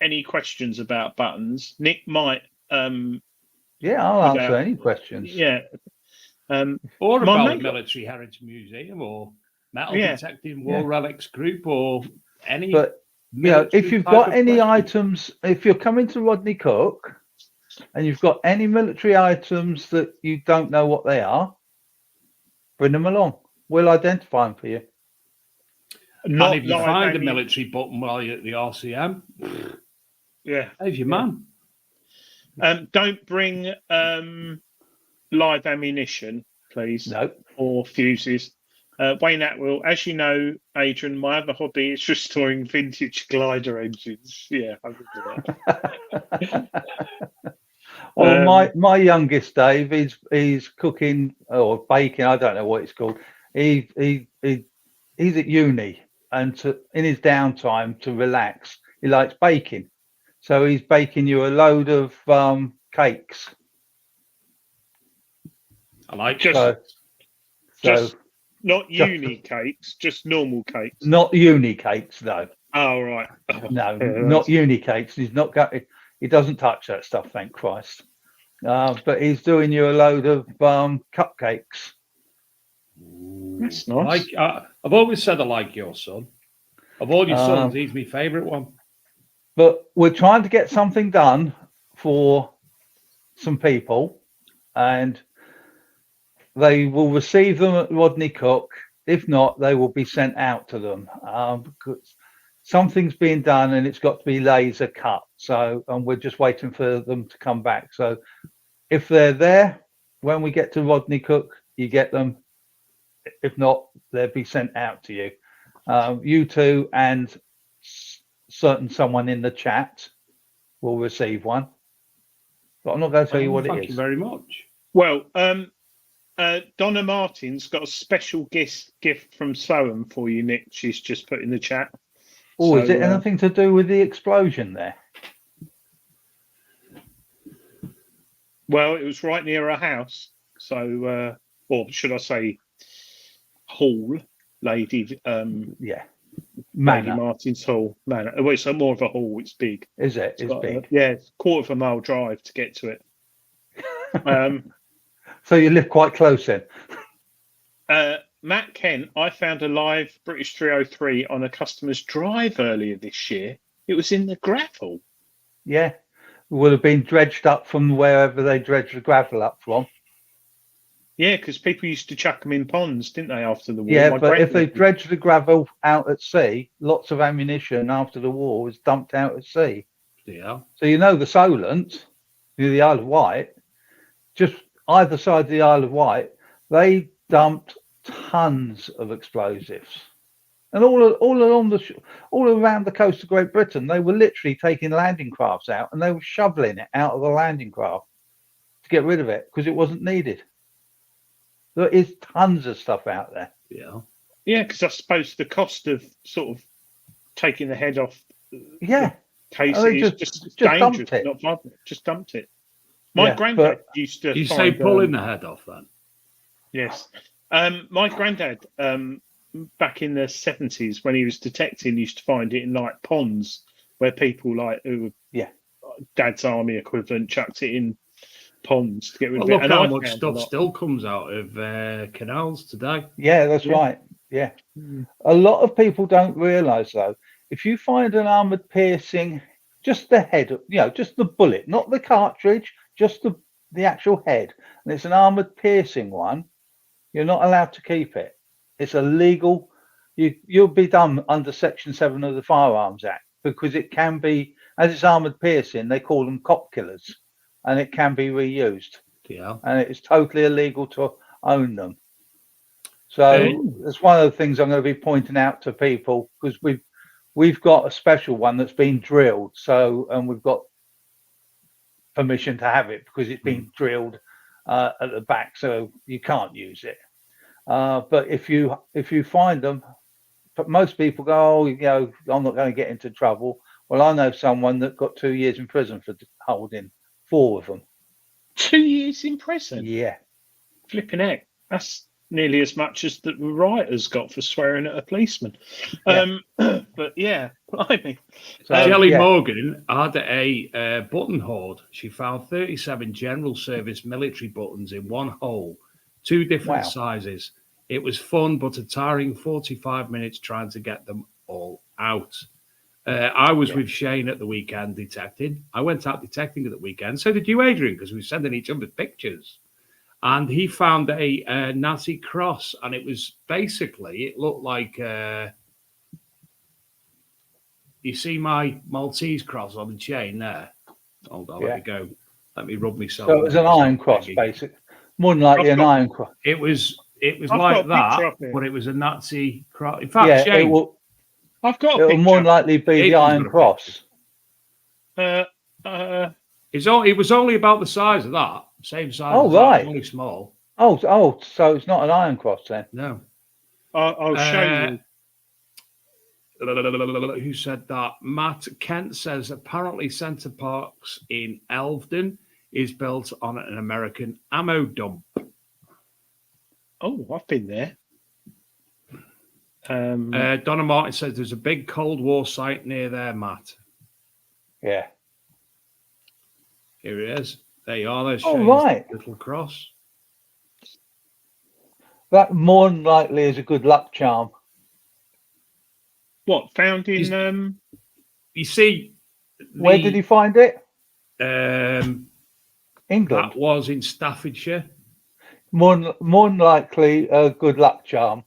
any questions about buttons, Nick might. I'll answer any questions. Yeah. Or about the Military Heritage Museum or Metal Detecting War Relics Group or any. But if you've got any items, if you're coming to Rodney Cook and you've got any military items that you don't know what they are, bring them along. We'll identify them for you. And if you find a military button while you're at the RCM, there's your man. Don't bring live ammunition, please. No. Or fuses. Wayne Atwill, as you know, Adrian, my other hobby is restoring vintage glider engines. Yeah, I remember that. Well, my youngest Dave, he's cooking or baking. I don't know what it's called. He's at uni, and in his downtime to relax, he likes baking. So he's baking you a load of cakes. I like Just not uni cakes, just normal cakes. Not uni cakes, though. Oh right. No, not uni cakes. He's not got. He doesn't touch that stuff, thank Christ. But he's doing you a load of cupcakes. That's nice. I've always said I like your son. Of all your sons, he's my favourite one. But we're trying to get something done for some people, and they will receive them at Rodney Cook. If not, they will be sent out to them because something's being done and it's got to be laser cut. So, and we're just waiting for them to come back. So, if they're there when we get to Rodney Cook, you get them. If not, they'll be sent out to you. You two and someone in the chat will receive one. But I'm not going to tell you what it is. Thank you very much. Well, Donna Martin's got a special gift from Sloan for you, Nick. She's just put in the chat. Oh, is it anything to do with the explosion there? Well, it was right near her house. So, or should I say, hall, Lady yeah. Lady Martin's Hall. Manor. Well, it's more of a hall. It's big. Is it? It's big. It's a quarter of a mile drive to get to it. So you live quite close then. Matt Kent, I found a live British 303 on a customer's drive earlier this year. It was in the gravel. Yeah. It would have been dredged up from wherever they dredged the gravel up from. Yeah, because people used to chuck them in ponds, didn't they, after the war? Yeah, but if they dredged the gravel out at sea, lots of ammunition after the war was dumped out at sea. Yeah. So you know the Solent, the Isle of Wight, just either side of the Isle of Wight, they dumped tons of explosives. And all around the coast of Great Britain, they were literally taking landing crafts out and they were shoveling it out of the landing craft to get rid of it because it wasn't needed. There is tons of stuff out there. Yeah. Yeah, because I suppose the cost of sort of taking the head off the case is just dangerous, not fun. Just dumped it. My granddad used to. You say pulling the head off then? Yes. My granddad, back in the 70s, when he was detecting, used to find it in like ponds where people who were Dad's army equivalent chucked it in ponds to get rid of it. Look how much stuff still comes out of canals today. Yeah, that's right. Yeah. A lot of people don't realise though, if you find an armoured piercing, just the head, just the bullet, not the cartridge, just the actual head, and it's an armoured piercing one, you're not allowed to keep it. It's illegal. You'll be done under Section 7 of the Firearms Act because it can be, as it's armoured piercing, they call them cop killers. And it can be reused. Yeah. And it's totally illegal to own them. So that's one of the things I'm going to be pointing out to people because we've got a special one that's been drilled. So, and we've got permission to have it because it's been drilled at the back, so you can't use it. But if you find them, but most people go, I'm not going to get into trouble. Well, I know someone that got 2 years in prison for holding 4 of them. 2 years in prison? Yeah. Flipping heck. That's nearly as much as the rioters got for swearing at a policeman. But yeah, blimey. So, Shelley Morgan had a button hoard. She found 37 general service military buttons in one hole, 2 different sizes. It was fun, but a tiring 45 minutes trying to get them all out. I was with Shane at the weekend detecting. I went out detecting at the weekend. So did you, Adrian, because we were sending each other pictures. And he found a Nazi cross, and it was basically, it looked like, you see my Maltese cross on the chain there? Hold on, let me go. Let me rub myself. So it was an iron cross, basically. More than likely an iron cross. It was it was I've like got a picture that, of it. but it was a Nazi cross. In fact, Yeah, Shane, I've got it a will more than picture. likely be the Aiden's got Iron a Cross. it was only about the size of that, same size Oh, as that, right. only small. Oh, so it's not an Iron Cross then? No. I'll show you. Who said that? Matt Kent says apparently Centre Parks in Elvedon is built on an American ammo dump. Oh, I've been there. Donna Martin says there's a big Cold War site near there, Matt. Yeah. Here it is. There you are. There's Oh, Shane's right. little cross. That more than likely is a good luck charm. What, found in You see, Where did he find it? England. That was in Staffordshire. More than likely a good luck charm.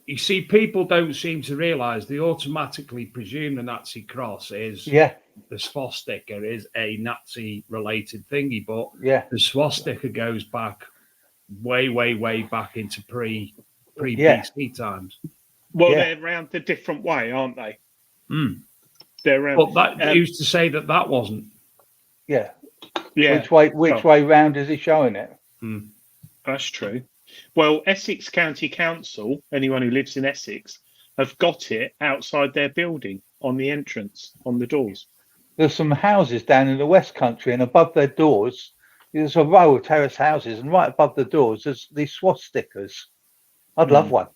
You see, people don't seem to realise they automatically presume the Nazi cross is Yeah, the swastika is a Nazi-related thingy, but yeah. the swastika goes back way, way, way back into Yeah. pre-BC times. Well, Yeah. they're round a different way, aren't they? Mm. They're round. But that used to say that wasn't. Yeah. Yeah, Which way round is he showing it? Mm. that's true. Well, Essex County Council, anyone who lives in Essex, have got it outside their building on the entrance, on the doors. There's some houses down in the West Country, and above their doors, there's a row of terrace houses, and right above the doors, there's these swastikas. I'd love one.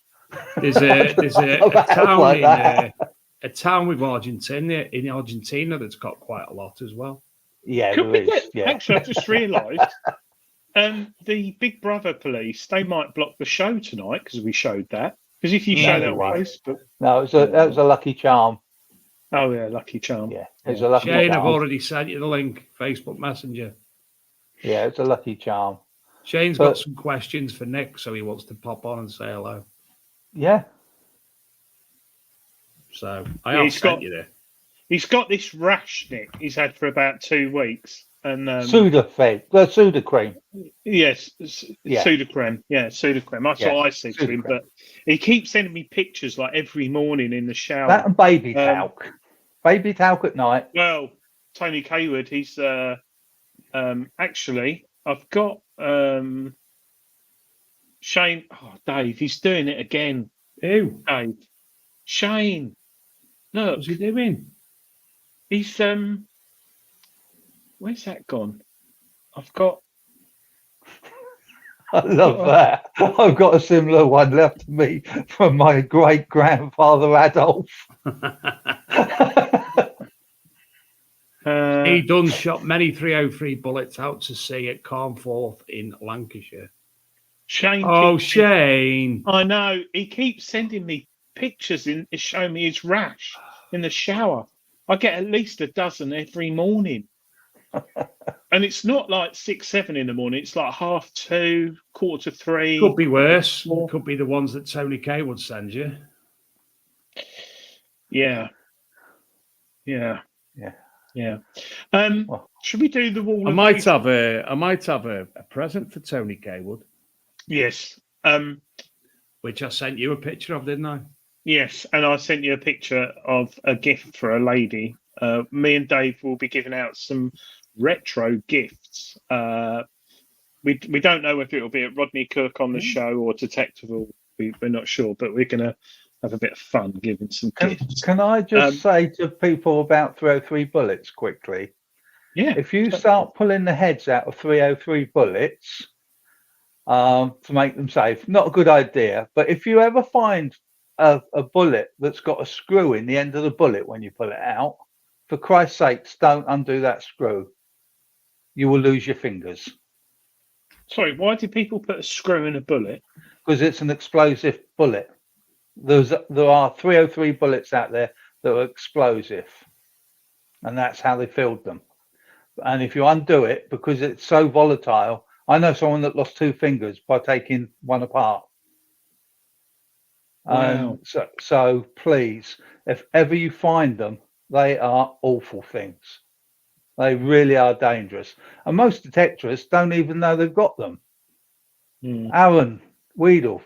There's a town like that. a town with Argentina in Argentina that's got quite a lot as well. Yeah, Could there we is. get, Yeah. actually, I've just realised the Big Brother police, they might block the show tonight because we showed that. Because if you show that on Facebook. No, that was a lucky charm. Oh, yeah, lucky charm. Yeah, it's a lucky Shane, charm. I've already sent you the link, Facebook Messenger. Yeah, it's a lucky charm. Shane's got some questions for Nick, so he wants to pop on and say hello. Yeah. So I have sent you there. He's got this rash, Nick, he's had for about 2 weeks. And Sudocreme. Yes, Yeah. Sudocreme. Yeah, Sudocreme. That's what I said to him. Sudocreme. But he keeps sending me pictures like every morning in the shower. That and baby talc. Baby talc at night. Well, Tony Kaywood, he's actually, I've got Shane. Oh, Dave, he's doing it again. Who? Dave. Shane. Look. What's he doing? He's where's that gone? I've got. I love that. I've got a similar one left to me from my great grandfather Adolf. He done shot many 303 bullets out to sea at Carnforth in Lancashire. Shane. Oh, Shane. I know. He keeps sending me pictures showing me his rash in the shower. I get at least a dozen every morning. And it's not like 6, 7 in the morning. It's like 2:30, 2:45. Could be worse. Could be the ones that Tony Kay would send you. Yeah. Should we do the wall? I might have a present for Tony Kaywood. Yes. Which I sent you a picture of, didn't I? Yes, and I sent you a picture of a gift for a lady. Me and Dave will be giving out some retro gifts. We don't know if it'll be at Rodney Cook on the show or Detectorists. We're not sure, but we're going to have a bit of fun giving some gifts. Can I just say to people about 303 bullets quickly? Yeah. If you start pulling the heads out of 303 bullets to make them safe, not a good idea. But if you ever find a bullet that's got a screw in the end of the bullet when you pull it out, for Christ's sakes, don't undo that screw. You will lose your fingers. Sorry, why do people put a screw in a bullet? Because it's an explosive bullet. There are 303 bullets out there that are explosive, and that's how they filled them. And if you undo it, because it's so volatile, I know someone that lost 2 fingers by taking one apart. Wow. So please, if ever you find them, they are awful things. They really are dangerous. And most detectorists don't even know they've got them. Aaron Weedle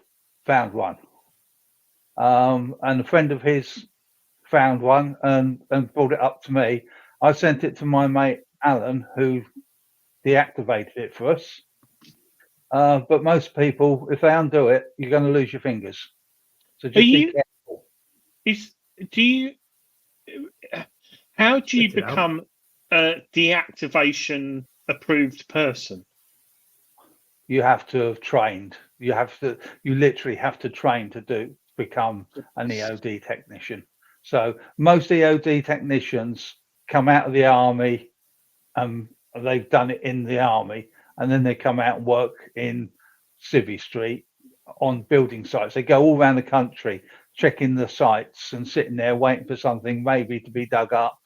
found one, and a friend of his found one and brought it up to me. I sent it to my mate Alan, who deactivated it for us. But most people, if they undo it, you're going to lose your fingers. So just be careful. How do you Check it out. become a deactivation approved person? You have to have trained. You literally have to train to become an EOD technician. So most EOD technicians come out of the army, they've done it in the army, and then they come out and work in Civvy Street on building sites. They go all around the country checking the sites and sitting there waiting for something maybe to be dug up.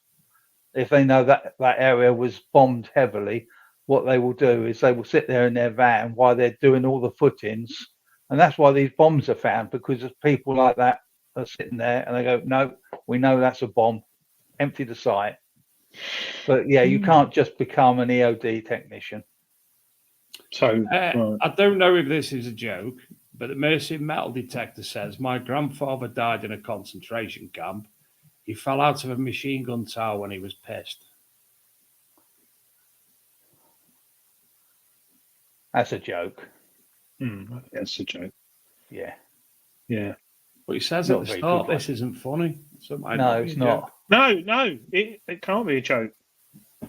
If they know that that area was bombed heavily, what they will do is they will sit there in their van while they're doing all the footings. And that's why these bombs are found, because of people like that are sitting there and they go, no, we know that's a bomb, empty the site. But yeah, you can't just become an EOD technician. So I don't know if this is a joke, but the Mercy Metal Detector says, my grandfather died in a concentration camp. He fell out of a machine gun tower when he was pissed. That's a joke. That's a joke. Yeah. Yeah. But he says Not at the very start, good this isn't funny. So it might No, be it's a not. joke. No, it can't be a joke.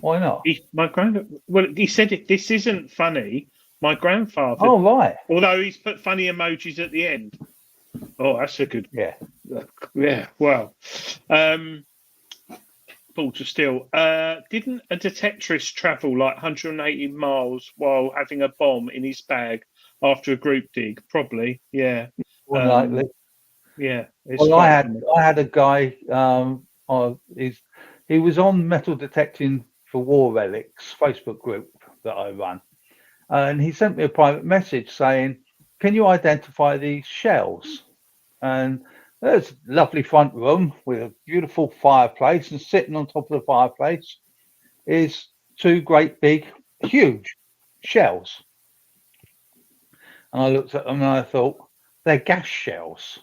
Why not? My granddad. Well, he said this isn't funny. My grandfather. Oh, right. Although he's put funny emojis at the end. Oh, that's a good. Yeah. Yeah. Well, Paul to Steel. Didn't a detectorist travel like 180 miles while having a bomb in his bag after a group dig? Probably. Yeah. Unlikely. Yeah. Well, I had a guy. He was on Metal Detecting for War Relics Facebook group that I run, and he sent me a private message saying, "Can you identify these shells?" And there's a lovely front room with a beautiful fireplace, and sitting on top of the fireplace is two great big, huge shells. And I looked at them and I thought, they're gas shells.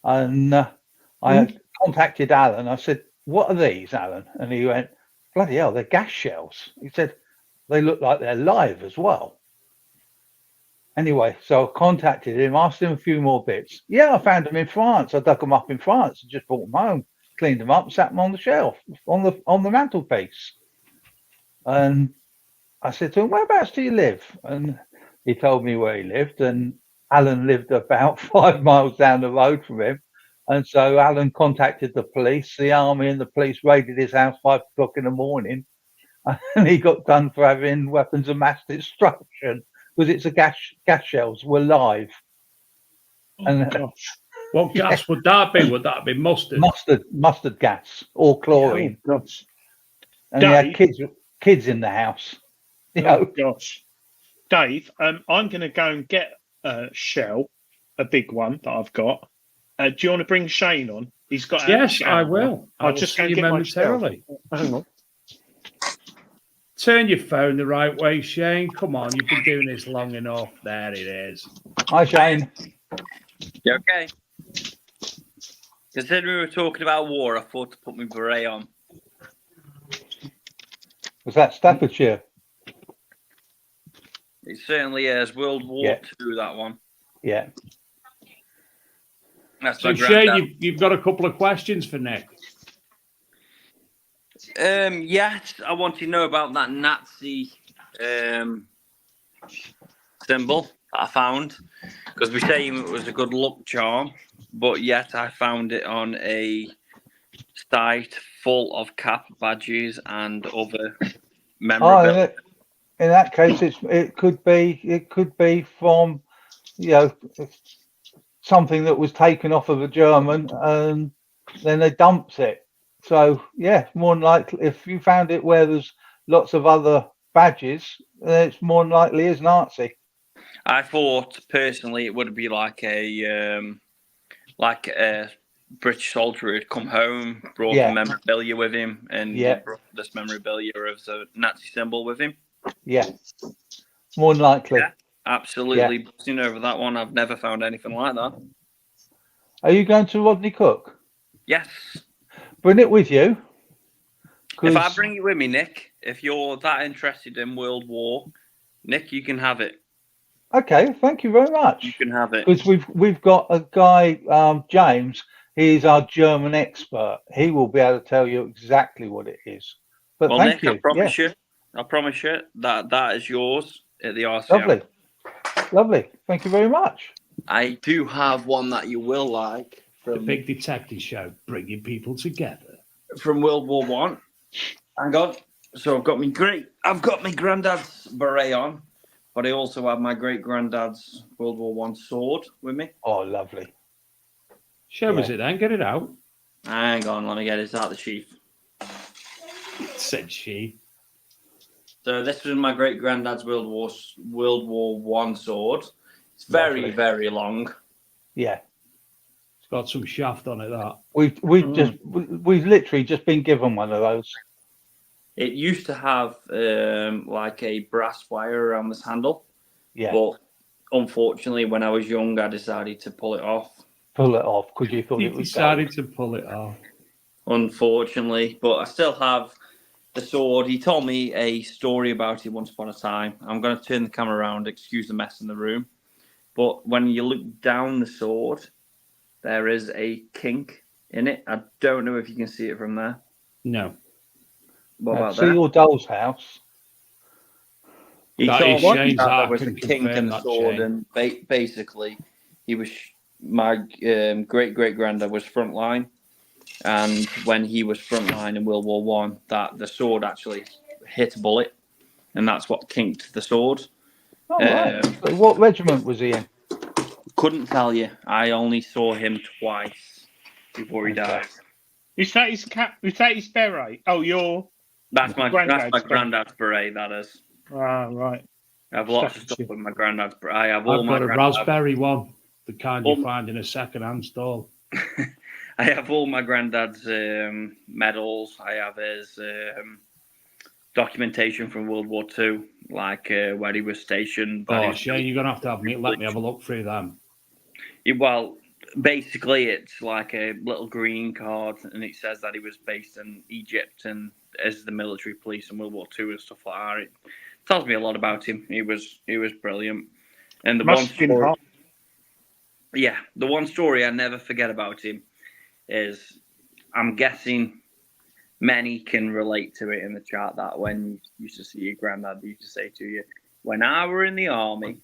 And I contacted Alan. I said, what are these, Alan? And he went, bloody hell, they're gas shells. He said, they look like they're live as well. Anyway, so I contacted him, asked him a few more bits. Yeah, I found them in France. I dug them up in France and just brought them home, cleaned them up, sat them on the shelf, on the mantelpiece. And I said to him, whereabouts do you live? And he told me where he lived. And Alan lived about 5 miles down the road from him. And so Alan contacted the police, the army and the police raided his house 5 o'clock in the morning. And he got done for having weapons of mass destruction because it's gas shells were live. And gosh. What gas would that be? Would that be mustard? Mustard gas or chlorine. Oh, gosh. And he had kids in the house. Oh, gosh. Dave, I'm going to go and get a shell, a big one that I've got. Do you want to bring Shane on? He's got. Yes, I will. I'll just see you momentarily. Hang on. Turn your phone the right way, Shane. Come on, you've been doing this long enough. There it is. Hi, Shane. You okay? Considering we were talking about war, I thought to put my beret on. Was that Staffordshire? It certainly is. World War II, that one. Yeah. That's so, Shane, you've got a couple of questions for Nick. Yes, I want to know about that Nazi symbol that I found, because we say it was a good luck charm, but yet I found it on a site full of cap badges and other memorabilia. In that case, it could be from, something that was taken off of a German and then they dumped it. So yeah, more than likely, if you found it where there's lots of other badges, then it's more than likely is Nazi. I thought personally it would be like a British soldier who had come home, brought the memorabilia with him, and brought this memorabilia of the Nazi symbol with him. Yeah, more than likely. Yeah. Absolutely buzzing over that one. I've never found anything like that. Are you going to Rodney Cook? Yes. Bring it with you. If I bring you with me, Nick, if you're that interested in World War, Nick, you can have it. Okay, thank you very much. You can have it. Because we've got a guy, James. He's our German expert. He will be able to tell you exactly what it is. But Well, thank Nick, you. I promise you that is yours at the RCM. Lovely. Thank you very much. I do have one that you will like The from big detective show, bringing people together. from World War One. Hang on. So I've got my granddad's beret on, but I also have my great granddad's World War One sword with me. Oh, lovely. Show us it then. Get it out. Hang on, let me get it out of the sheath. Said she. So this was my great granddad's World War One sword. It's very, Lovely. very long. Yeah. It's got some shaft on it. That We've literally just been given one of those. It used to have like a brass wire around this handle. Yeah. But unfortunately, when I was young, I decided to pull it off. Pull it off because you thought he it was decided gold. to pull it off. Unfortunately, but I still have the sword. He told me a story about it once upon a time. I'm going to turn the camera around, excuse the mess in the room. But when you look down the sword, there is a kink in it. I don't know if you can see it from there. No. What about See that? your doll's house. He That told is me Shane's that there art, was a can kink confirm in the that, sword, Shane. and basically, he was my great great granddad was frontline, and when he was frontline in World War One, that the sword actually hit a bullet, and that's what kinked the sword. Oh, right. So what regiment was he in? Couldn't tell you. I only saw him twice before he died. Is that his cap? Is that his beret? Oh, That's my granddad's beret. That is. Ah, right. I have lots of stuff with my granddad's beret. I have I've got a raspberry one, the kind you all- find in a second-hand stall. I have all my granddad's medals. I have his documentation from World War II, like where he was stationed. Oh, Shane, you're gonna have to let me have a look through them. Well, basically, it's like a little green card, and it says that he was based in Egypt and as the military police in World War II and stuff like that. It tells me a lot about him. He was brilliant. And the one story I never forget about him is, I'm guessing many can relate to it in the chat, that when you used to see your granddad, he used to say to you, when I were in the army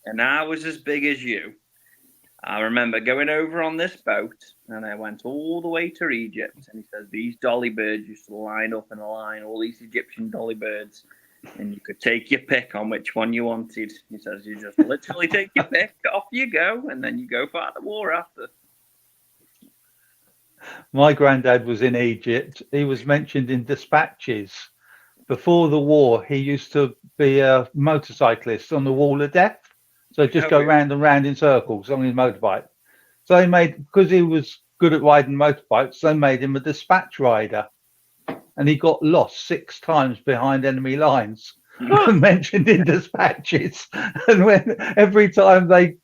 and I was as big as you, I remember going over on this boat and I went all the way to Egypt, and he says these dolly birds used to line up in a line, all these Egyptian dolly birds, and you could take your pick on which one you wanted. He says you just literally take your pick, off you go, and then you go fight the war after. My granddad was in Egypt. He was mentioned in dispatches. Before the war, he used to be a motorcyclist on the Wall of Death. So just go round and round in circles on his motorbike. So they because he was good at riding motorbikes, they made him a dispatch rider. And he got lost 6 times behind enemy lines, mentioned in dispatches. And when every time they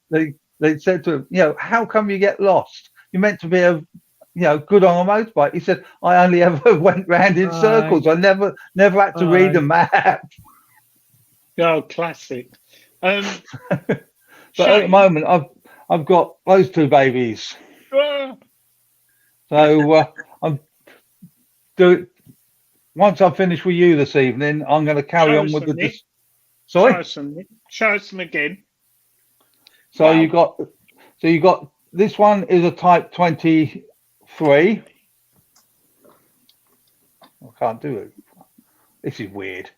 said to him, how come you get lost? You're meant to be good on a motorbike. He said, I only ever went round in circles. I never had to read a map. Oh, classic. But at the moment, I've got those 2 babies. So I'm once I finish with you this evening, I'm going to carry on with the. Sorry. Show us them again. So you got this one is a Type 23. I can't do it. This is weird.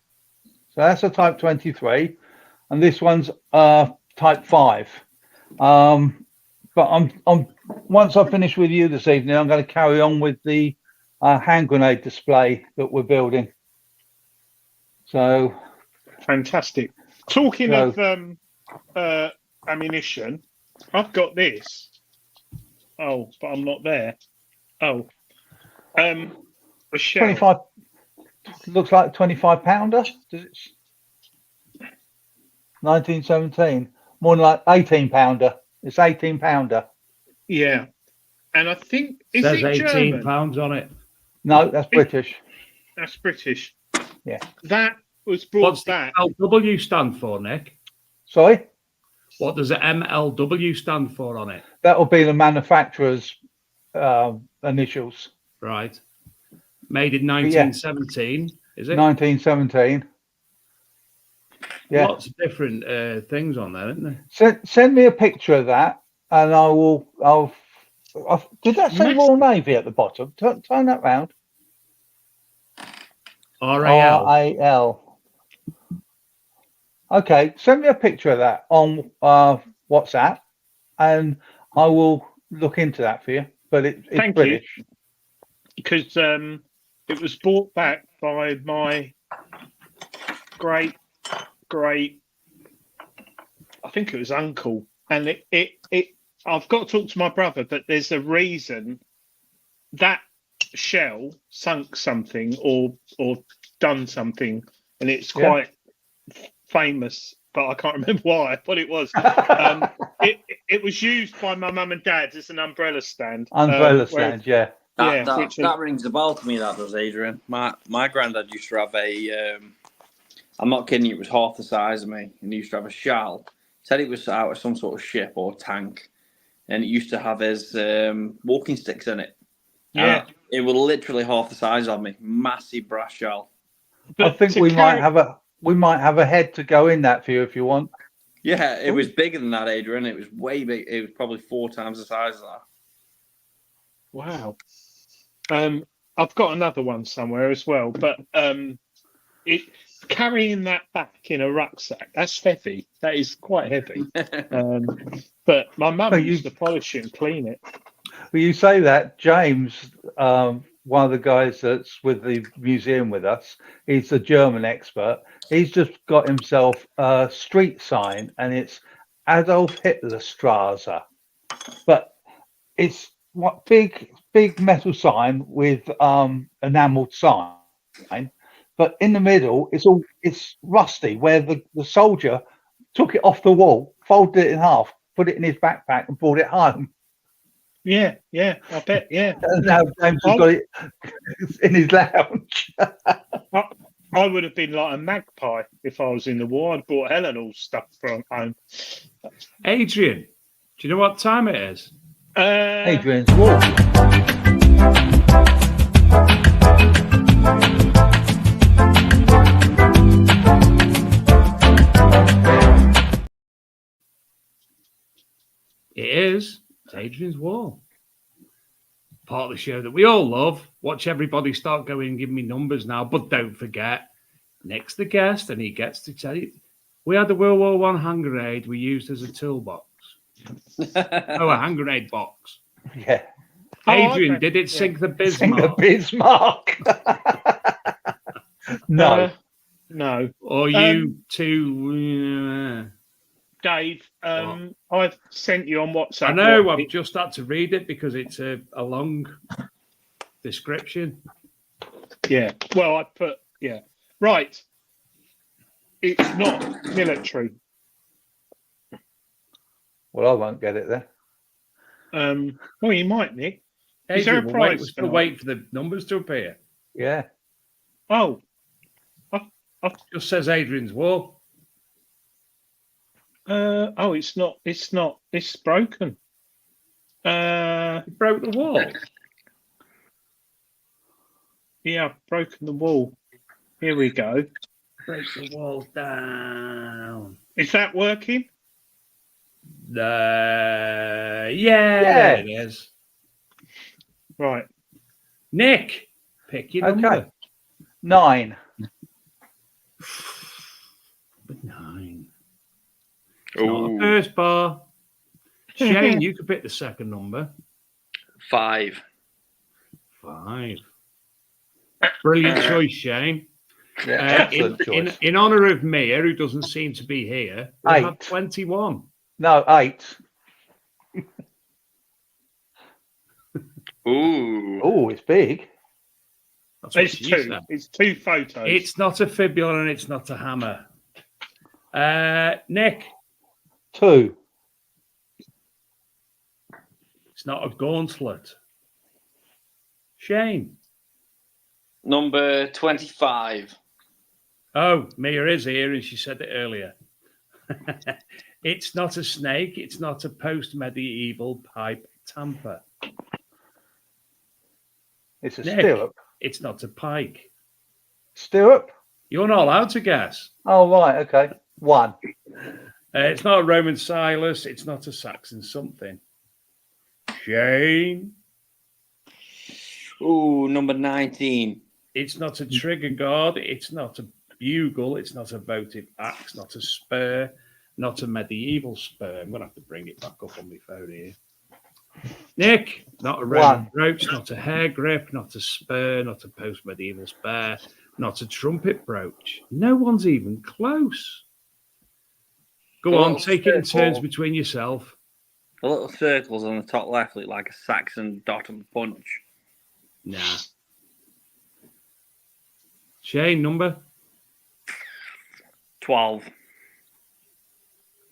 So that's a Type 23, and this one's Type 5. But I'm once I finish with you this evening, I'm going to carry on with the hand grenade display that we're building. So fantastic. Talking of ammunition, I've got this. Oh, but I'm not there. Oh, a shell. 25 looks like a 25 pounder. Does it? 1917. More than like 18-pounder. It's 18-pounder. Yeah, and I think is Says it German? £18 on it. No, that's British. That's British. Yeah. That was brought What's the back. MLW stand for, Nick? Sorry? What does the MLW stand for on it? That will be the manufacturer's initials. Right. Made in But yeah, 1917, is it? 1917. Yeah. Lots of different things on there, isn't there? Send me a picture of that, and I'll. Did that say Royal Navy at the bottom? Turn that round. RAL. RAL. Okay, send me a picture of that on WhatsApp, and I will look into that for you. But it's Thank British. you. Because it was brought back by my great, I think it was uncle, and I've got to talk to my brother, but there's a reason that shell sunk something or done something, and it's quite famous, but I can't remember what it was. It was used by my mum and dad as an umbrella stand. Yeah. That rings a bell to me. That does, Adrian. My granddad used to have a. I'm not kidding you. It was half the size of me, and he used to have a shell. Said it was out of some sort of ship or tank, and it used to have his walking sticks in it. Yeah, it was literally half the size of me. Massive brass shell. But I think we might have a head to go in that for you if you want. Yeah, it was bigger than that, Adrian. It was way big. It was probably 4 times the size of that. Wow. I've got another one somewhere as well, but carrying that back in a rucksack, that's heavy. That is quite heavy. But my mum used to polish it and clean it. Well, you say that, James, one of the guys that's with the museum with us, he's a German expert. He's just got himself a street sign, and it's Adolf Hitler Strasse. But it's what big metal sign with enameled sign. But in the middle, it's rusty, where the soldier took it off the wall, folded it in half, put it in his backpack, and brought it home. Yeah, I bet, yeah. And now James has got it in his lounge. I would have been like a magpie if I was in the war. I'd brought Helen all stuff from home. Adrian, do you know what time it is? Adrian's War. It is. It's Adrian's War. Part of the show that we all love. Watch everybody start going and give me numbers now. But don't forget, Nick's the guest and he gets to tell you. We had the World War I hand grenade we used as a toolbox. A hand grenade box. Yeah. Adrian, did it sink the Bismarck? Sink the Bismarck. No. No. Or you two... Dave, I've sent you on WhatsApp. I know, I've just had to read it because it's a long description. Yeah, well, I put, Right. It's not military. Well, I won't get it there. Well, you might, Nick. Is there a Adrian, prize? we're still waiting for the numbers to appear. Yeah. Oh. Just says Adrian's War. It's not. It's broken. You broke the wall. Yeah, I've broken the wall. Here we go. Break the wall down. Is that working? Yeah, it is. Right. Nick, pick your number. 9. 9. It's not the first bar. Shane, you could pick the second number. 5. 5. Brilliant choice, Shane. Yeah, excellent choice. In honour of Mia, who doesn't seem to be here, we have 21. No, 8. Ooh. Oh, it's big. That's what It's she 2. said. It's 2 photos. It's not a fibula and it's not a hammer. Nick, 2. it's not a gauntlet. Shane. Number 25. Oh, Mia is here, and she said it earlier. It's not a snake. It's not a post-medieval pipe tamper. It's a Nick, stirrup. it's not a pike. Stirrup? You're not allowed to guess. Oh, right. Okay. 1. It's not a Roman Silas. It's not a Saxon something. Shane. Ooh, number 19. It's not a trigger guard. It's not a bugle. It's not a votive axe. Not a spur. Not a medieval spur. I'm going to have to bring it back up on my phone here. Nick, not a Roman brooch, not a hair grip, not a spur, not a post-medieval spur, not a trumpet brooch. No one's even close. Go on, take it in turns between yourself. The little circles on the top left look like a Saxon dot and punch. Nah. Shane, number? 12.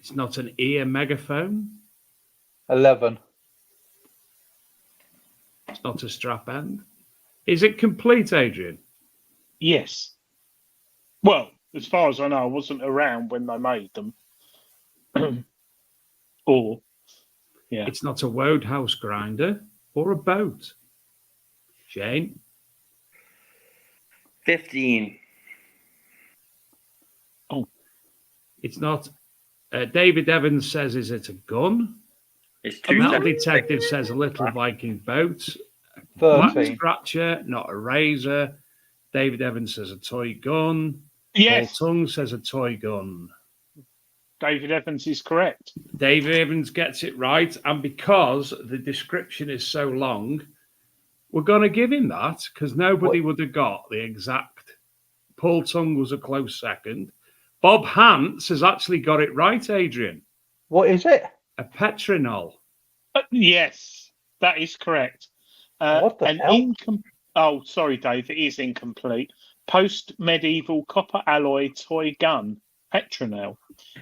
It's not an ear megaphone. 11. It's not a strap end. Is it complete, Adrian? Yes. Well, as far as I know, I wasn't around when they made them. Or, yeah. It's not a wodehouse grinder or a boat. Shane? 15. Oh. It's not. David Evans says, is it a gun? It's A 2 metal seconds. detective says a little Viking boat. 13. Black scratcher, not a razor. David Evans says a toy gun. Yes, Paul Tongue says a toy gun. David Evans is correct. David Evans gets it right. And because the description is so long, we're going to give him that because nobody would have got the exact. Paul Tongue was a close second. Bob Hance has actually got it right, Adrian. What is it? A petronel. Yes, that is correct. What the hell? Oh, sorry, Dave. It is incomplete. Post-medieval copper alloy toy gun, Petronel,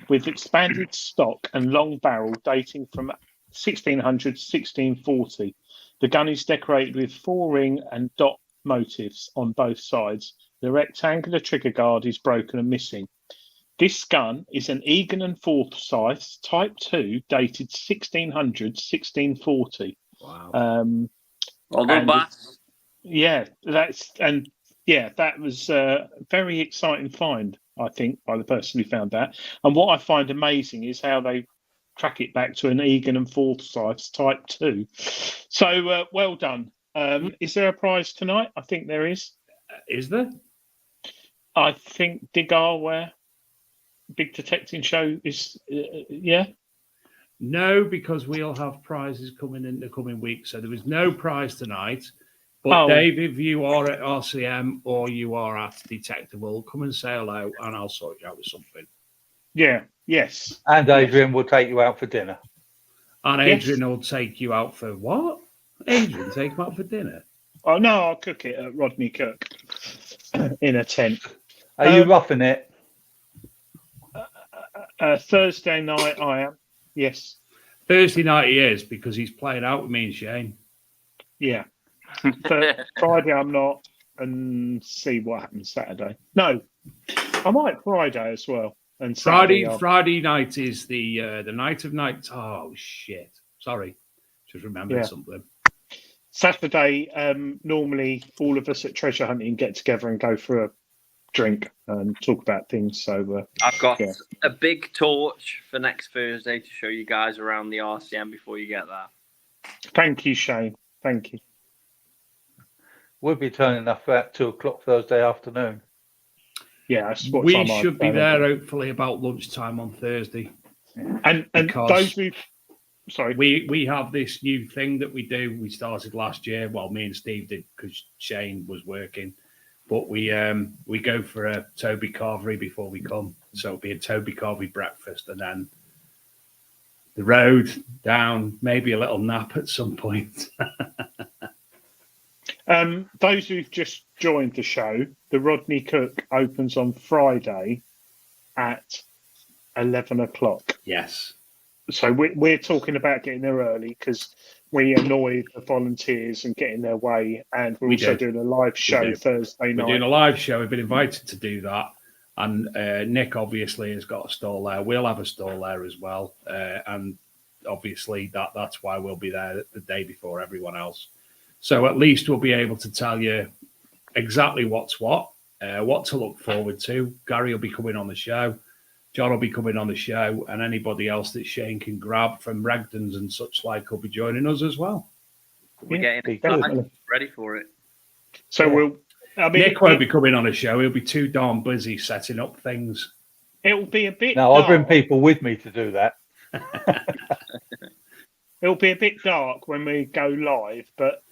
with expanded stock and long barrel dating from 1600 to 1640. The gun is decorated with 4-ring and dot motifs on both sides. The rectangular trigger guard is broken and missing. This gun is an Egan and Forsyth Type 2, dated 1600 1640. Wow. Well done, Bass. That was a very exciting find, I think, by the person who found that. And what I find amazing is how they track it back to an Egan and Forsyth Type 2. So, well done. Is there a prize tonight? I think there is. Is there? I think Digarware Big Detecting Show is, yeah? No, because we'll have prizes coming in the coming week. So there is no prize tonight. But Dave, if you are at RCM or you are at Detectable, come and say hello and I'll sort you out with something. Yeah, yes. And Adrian will take you out for dinner. And Adrian will take you out for what? Adrian, take him out for dinner? Oh, no, I'll cook it at Rodney Cook in a tent. Are you roughing it? Thursday night, I am. Yes. Thursday night he is because he's playing out with me and Shane. Yeah. Friday I'm not, and see what happens Saturday. No, I might Friday as well. And Friday night is the night of nights. Oh shit! Sorry, just remembered something. Saturday, normally all of us at Treasure Hunting get together and go for a drink and talk about things. So I've got a big torch for next Thursday to show you guys around the RCM before you get there. Thank you, Shane. Thank you. We'll be turning up at 2:00 Thursday afternoon. Yeah, that's what we should be there hopefully about lunchtime on Thursday. And those who, sorry, we have this new thing that we do. We started last year. Well, me and Steve did because Shane was working. But we go for a Toby Carvery before we come. So it'll be a Toby Carvery breakfast and then the road down, maybe a little nap at some point. Those who've just joined the show, the Rodney Cook opens on Friday at 11 o'clock. Yes. So we're talking about getting there early because we annoy the volunteers and get in their way, and we're We also do. doing a live show Thursday We're night. doing a live show. We've been invited to do that. And Nick obviously has got a stall there. We'll have a stall there as well. And obviously that's why we'll be there the day before everyone else. So at least we'll be able to tell you exactly what's what to look forward to. Gary will be coming on the show. John will be coming on the show, and anybody else that Shane can grab from Regdon's and such like will be joining us as well. We're getting ready for it. So Nick won't be coming on a show. He'll be too darn busy setting up things. It'll be a bit. No, I'll bring people with me to do that. It'll be a bit dark when we go live, but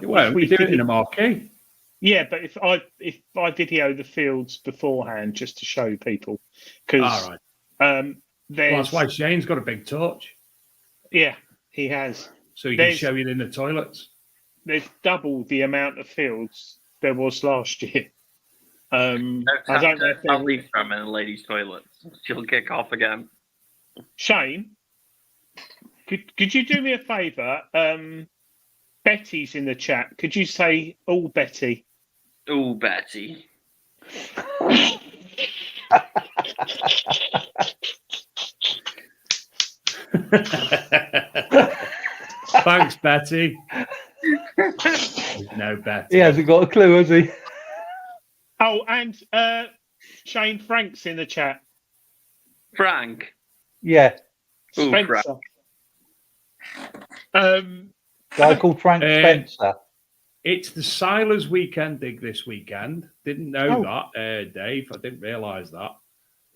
we do it in a marquee. Yeah, but if I video the fields beforehand just to show people, because that's why Shane's got a big torch. Yeah, he has. So he can show you in the toilets. There's double the amount of fields there was last year. I don't know if I'll leave from in the ladies' toilets. She'll kick off again. Shane, could you do me a favour? Betty's in the chat. Could you say, "Oh, Betty"? Oh, Betty. Thanks, Betty. No, Betty. He hasn't got a clue, has he? Oh, and Shane, Frank's in the chat. Frank. Yeah. Spencer. Guy called Frank Spencer. It's the Silas weekend dig this weekend. Didn't know that, Dave. I didn't realise that.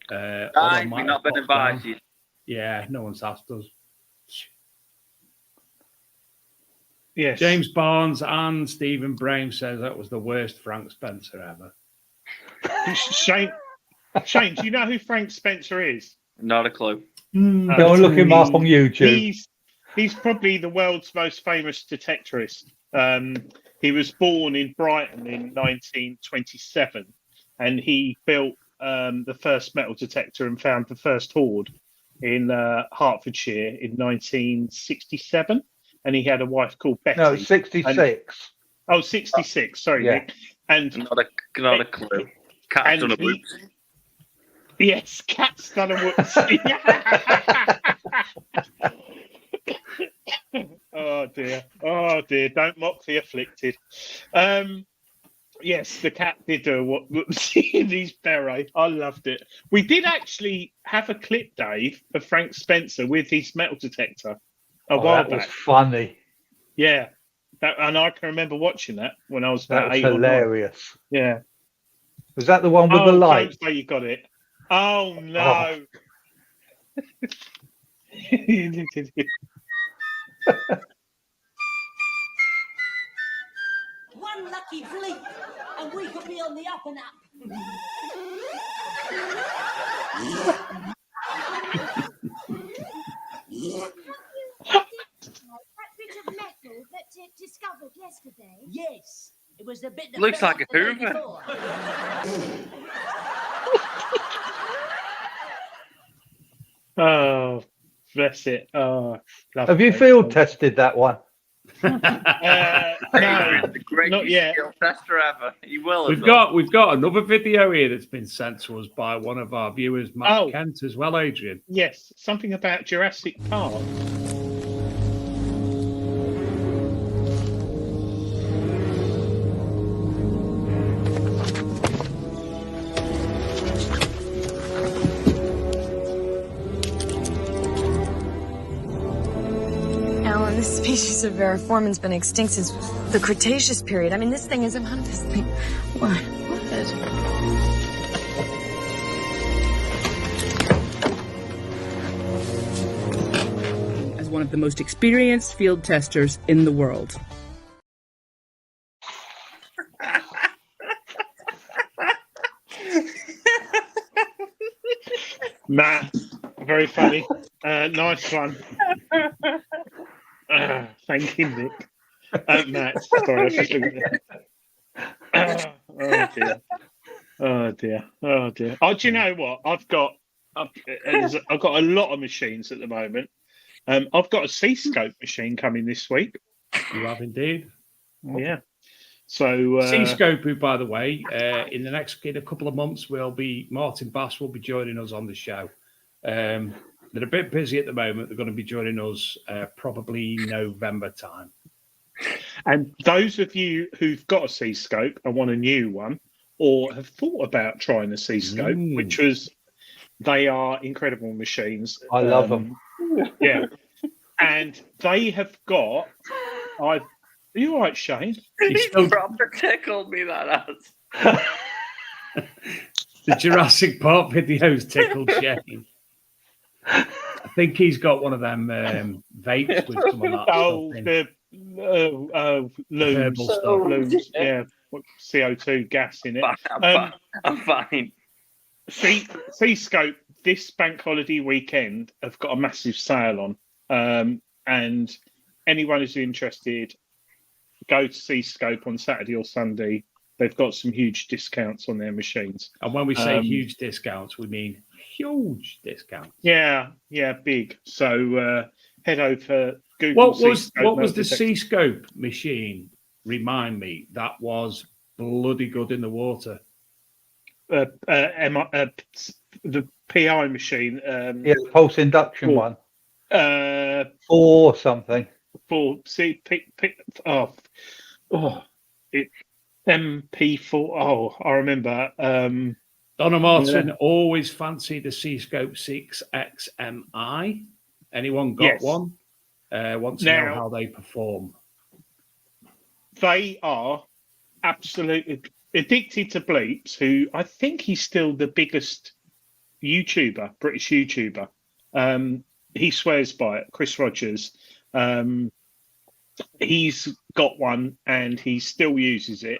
We've not been invited. Yeah, no one's asked us. Yes. James Barnes and Stephen Brame says that was the worst Frank Spencer ever. Shane, do you know who Frank Spencer is? Not a clue. Go and look him up on YouTube. He's probably the world's most famous detectorist. He was born in Brighton in 1927, and he built the first metal detector and found the first hoard in Hertfordshire in 1967. And he had a wife called Betty. No, 66. 66. Sorry, yeah. Nick. And not a clue. Cat's done a whoopsie. Yes, cat's done a whoopsie. Oh dear! Don't mock the afflicted. Yes, the cat did do a whoopsie in his beret. I loved it. We did actually have a clip, Dave, of Frank Spencer with his metal detector a while back. That was funny. Yeah, and I can remember watching that when I was about 8 hilarious. or 9. Yeah. Was that the one with the light? Don't say you got it. Oh no. One lucky blink, and we could be on the up and up. That bit of metal that it discovered yesterday. Yes, it was the bit that looks fell like a off the day Hoover. before. Oh, bless it. Oh, have you field tested that one? No, The greatest not yet. skill tester ever. He will. We've got another video here that's been sent to us by one of our viewers, Matt Kent, as well, Adrian. Yes, something about Jurassic Park. Alan, this species of Variformin's been extinct since the Cretaceous period. I mean, this thing isn't this thing. What? As one of the most experienced field testers in the world. Matt, very funny. Nice one. Thank you, Nick. Matt, sorry, I was just looking at oh dear. Oh, do you know what? I've got I've got a lot of machines at the moment. I've got a C-scope machine coming this week. You have indeed. Yeah. So C-scope, who, by the way, in a couple of months, Martin Bass will be joining us on the show. They're a bit busy at the moment. They're going to be joining us probably November time. And those of you who've got a C-scope and want a new one, or have thought about trying a C-scope, they are incredible machines. I love them. Yeah, and they have got. Are you all right, Shane? He's proper tickled me, that has. The Jurassic Park videos tickled Shane. I think he's got one of them vapes with some of that. Herbal stuff. Yeah, CO2 gas in it. I'm fine. C-scope this bank holiday weekend have got a massive sale on, and anyone who's interested, go to C-scope on Saturday or Sunday. They've got some huge discounts on their machines. And when we say huge discounts, we mean huge discounts. Yeah, big. So head over Google. What was the C-scope machine? Remind me. That was bloody good in the water. The PI machine. Yeah, the pulse induction one. Or something. MP4. Oh, I remember. Donna Martin always fancied the C-scope 6XMI. Anyone got one? Want to know how they perform? They are absolutely addicted to bleeps. Who I think he's still the biggest YouTuber, British YouTuber. He swears by it. Chris Rogers. He's got one and he still uses it.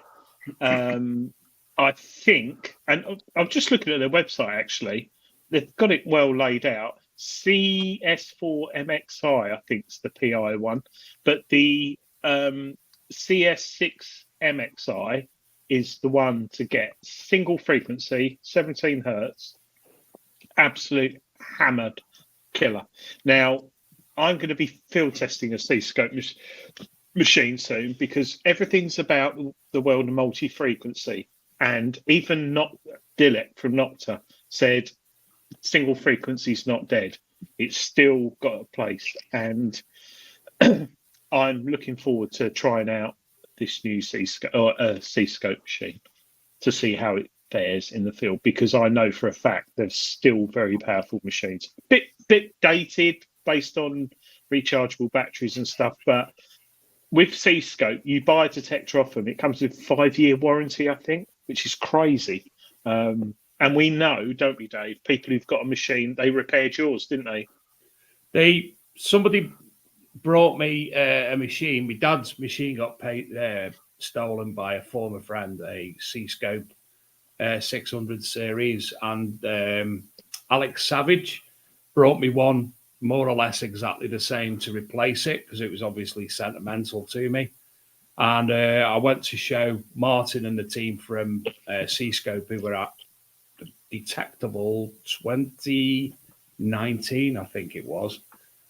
I think, and I'm just looking at their website actually, they've got it well laid out. CS4MXI, I think, is the PI one, but the CS6MXI is the one to get. Single frequency, 17 hertz, absolute hammered killer. Now, I'm going to be field testing a C-scope machine soon because everything's about the world of multi-frequency. And even Dilek from Nocta said single frequency is not dead. It's still got a place. And I'm looking forward to trying out this new C-scope machine to see how it fares in the field, because I know for a fact they're still very powerful machines. Bit dated based on rechargeable batteries and stuff, but with C-scope, you buy a detector off them. It comes with 5-year warranty, I think, which is crazy. And we know, don't we, Dave? People who've got a machine, they repaired yours, didn't they? Somebody brought me a machine. My dad's machine got stolen by a former friend, a C-scope 600 series, and Alex Savage brought me one more or less exactly the same to replace it because it was obviously sentimental to me. And I went to show Martin and the team from C-scope, who were at Detectable 2019, I think it was.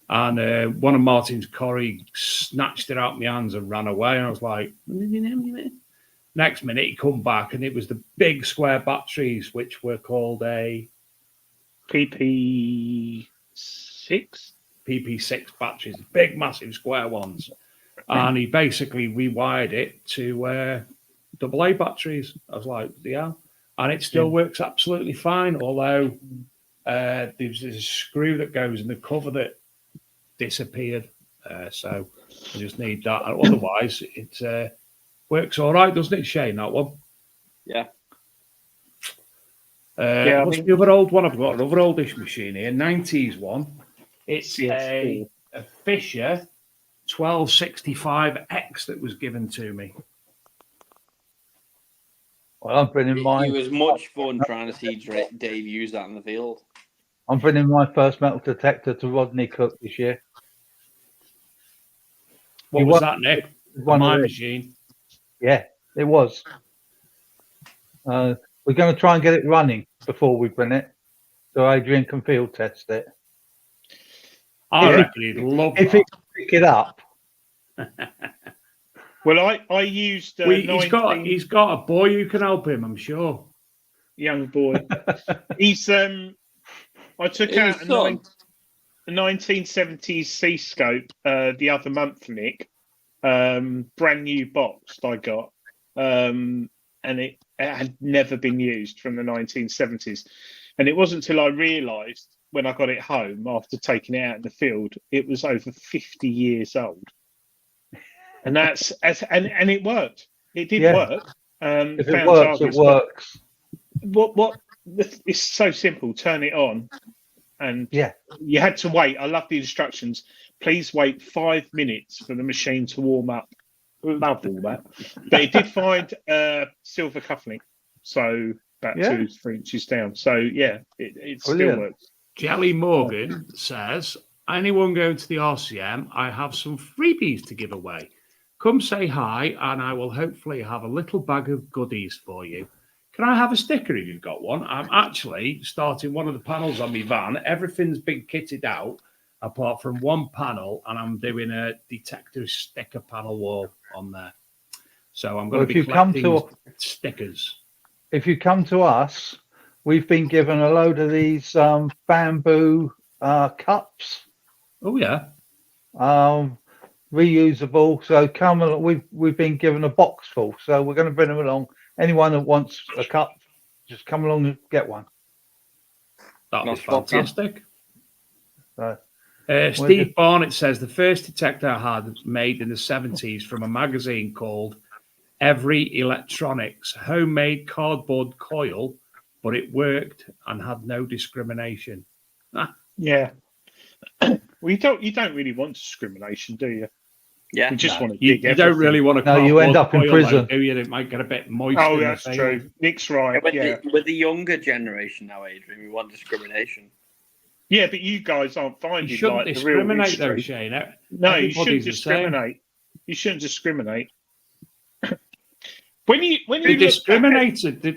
And one of Martin's colleagues snatched it out of my hands and ran away. And I was like, next minute he come back and it was the big square batteries, which were called a PP6 batteries, big massive square ones. And he basically rewired it to AA batteries. I was like, yeah. And it still works absolutely fine, although there's a screw that goes in the cover that disappeared. So I just need that. Otherwise, it works all right, doesn't it, Shane, that one? Yeah. What's the other old one? I've got another oldish machine here, 90s one. It's a Fisher 1265X that was given to me. Well, I'm bringing mine. It was much fun trying to see Dave use that in the field. I'm bringing my first metal detector to Rodney Cook this year. What was that, Nick? My machine. Yeah, it was. We're going to try and get it running before we bring it. so Adrian can field test it. I Yeah. reckon he'd love If he that. can pick it up, Well, I used He's got a boy who can help him, I'm sure. young boy. He's I took His out son. a 1970s C-scope the other month, Nick. Brand new box I got, and it had never been used from the 1970s. And it wasn't until I realised when I got it home after taking it out in the field, it was over 50 years old. And and it worked. It did Yeah. work. if it Found works, it targets, but works. what it's so simple. Turn it on, and Yeah. you had to wait. I love the instructions. Please wait 5 minutes for the machine to warm up. Love all that. But it did find silver cufflink, so about Yeah. 2-3 inches down. So yeah, it still Brilliant. works. Jelly Morgan says, anyone going to the RCM, I have some freebies to give away. Come say hi, and I will hopefully have a little bag of goodies for you. Can I have a sticker if you've got one? I'm actually starting one of the panels on my van. Everything's been kitted out apart from one panel, and I'm doing a detector sticker panel wall on there. So I'm going to be collecting stickers. If you come to us, we've been given a load of these bamboo cups. Oh yeah. Reusable. So come along. We've been given a box full. So we're going to bring them along. Anyone that wants a cup, just come along and get one. That was fantastic. So, Steve Barnett says the first detector I had made in the 70s from a magazine called Every Electronics, homemade cardboard coil, but it worked and had no discrimination. Yeah. Well, you don't really want discrimination, do you? Yeah. You just want to you dig don't really want to. No, you end up in prison. Do you? It might get a bit moist. Oh, in the that's face. true. Nick's right. With the younger generation now, Adrian, we want discrimination. Yeah, but you guys aren't finding You shouldn't like the real discriminate, history. though, Shane. No, you Everybody's shouldn't the same. discriminate. You shouldn't discriminate. when you The discriminator Who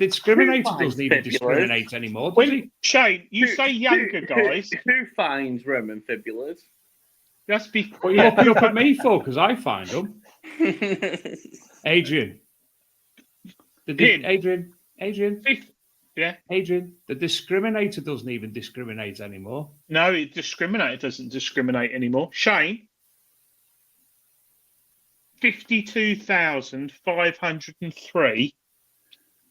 doesn't even finds discriminate anymore. Does when he? Shane, you say younger guys. Who finds Roman fibulas? That's What are you looking up at me for? Because I find them. Adrian. Adrian. Yeah. Adrian. The discriminator doesn't even discriminate anymore. No, the discriminator doesn't discriminate anymore. Shane. 52,503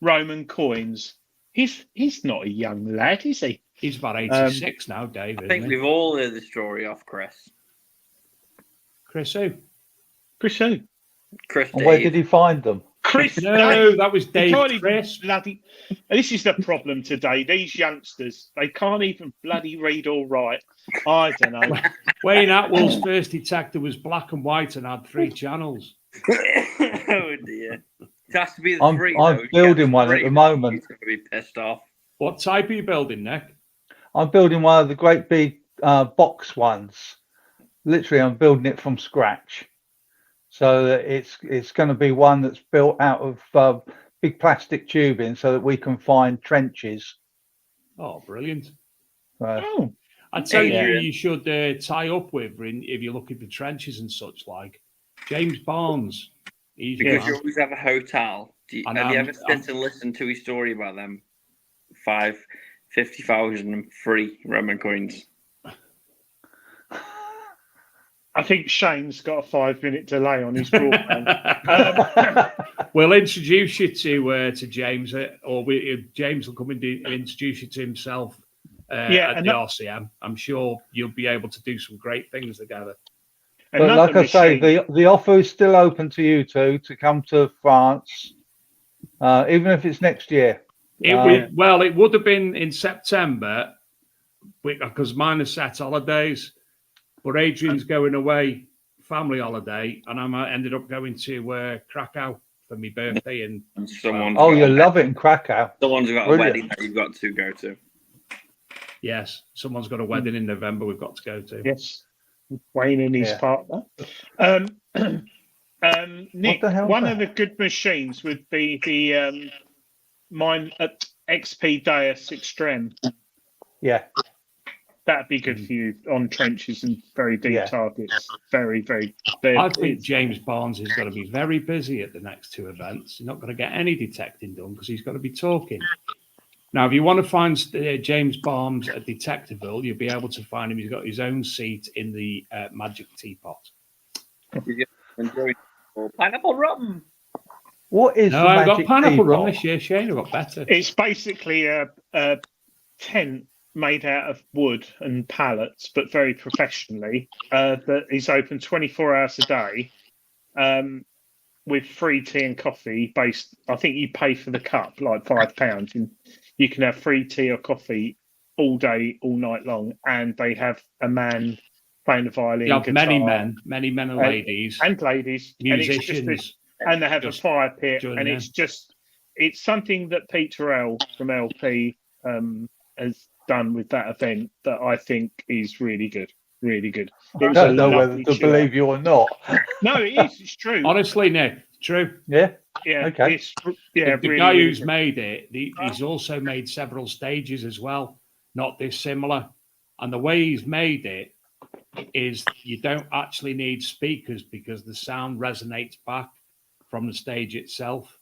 Roman coins. He's not a young lad, is he? He's about 86 now, David. I think we've all heard the story off Chris. Chris who? Chris who? Chris And where Dave. did he find them? Chris. No, that was Dave Can't even Chris. bloody. This is the problem today. These youngsters, they can't even bloody read or write. I don't know. Wayne Atwell's first detector was black and white and had 3 channels. Oh dear. It has to be the I'm 3. I'm though. building Get one at 3, the moment. He's going to be pissed off. What type are you building, Nick? I'm building one of the great big box ones. Literally, I'm building it from scratch. So that it's going to be one that's built out of big plastic tubing, so that we can find trenches. Oh, brilliant. Oh, I tell you, Adrian. you should tie up with if you're looking for trenches and such like James Barnes. He's Because you always have a hotel. And Have you ever I'm- sit and listen to his story about them 50,000 free Roman coins? I think Shane's got a 5-minute delay on his broadband. We'll introduce you to James, James will come and introduce you to himself at the RCM. I'm sure you'll be able to do some great things together. But like I say, the offer is still open to you two to come to France, even if it's next year. It would have been in September because mine are set holidays. But Adrian's going away, family holiday, and I ended up going to Krakow for my birthday. And you love it in Krakow. Someone's got a wedding that you've got to go to. Yes, someone's got a wedding in November we've got to go to. Yes, Wayne and his partner. Nick, one of the good machines would be the mine XP Deus Extreme. Yeah. That'd be good for you on trenches and very deep Yeah. targets. Very, very. I think James Barnes is going to be very busy at the next two events. He's not going to get any detecting done because he's got to be talking. Now, if you want to find James Barnes at Detectiveville, you'll be able to find him. He's got his own seat in the Magic Teapot. Pineapple rum. What is No, the I've got Magic pineapple Teapot? rum this year, Shane. I've got better. It's basically a tent made out of wood and pallets, but very professionally. That is open 24 hours a day, with free tea and coffee. Based, I think you pay for the cup, like £5, and you can have free tea or coffee all day, all night long. And they have a man playing the violin. You have guitar, many men and ladies, musicians, and they have a fire pit, and in. it's something that Pete Terrell from LP has done with that event that I think is really good. Really good. I don't know whether to believe you or not. No, it is. It's true. Honestly, Nick, true. Yeah. Yeah. Okay. The really, guy really who's good. made it, he's also made several stages as well, not dissimilar. And the way he's made it is you don't actually need speakers because the sound resonates back from the stage itself.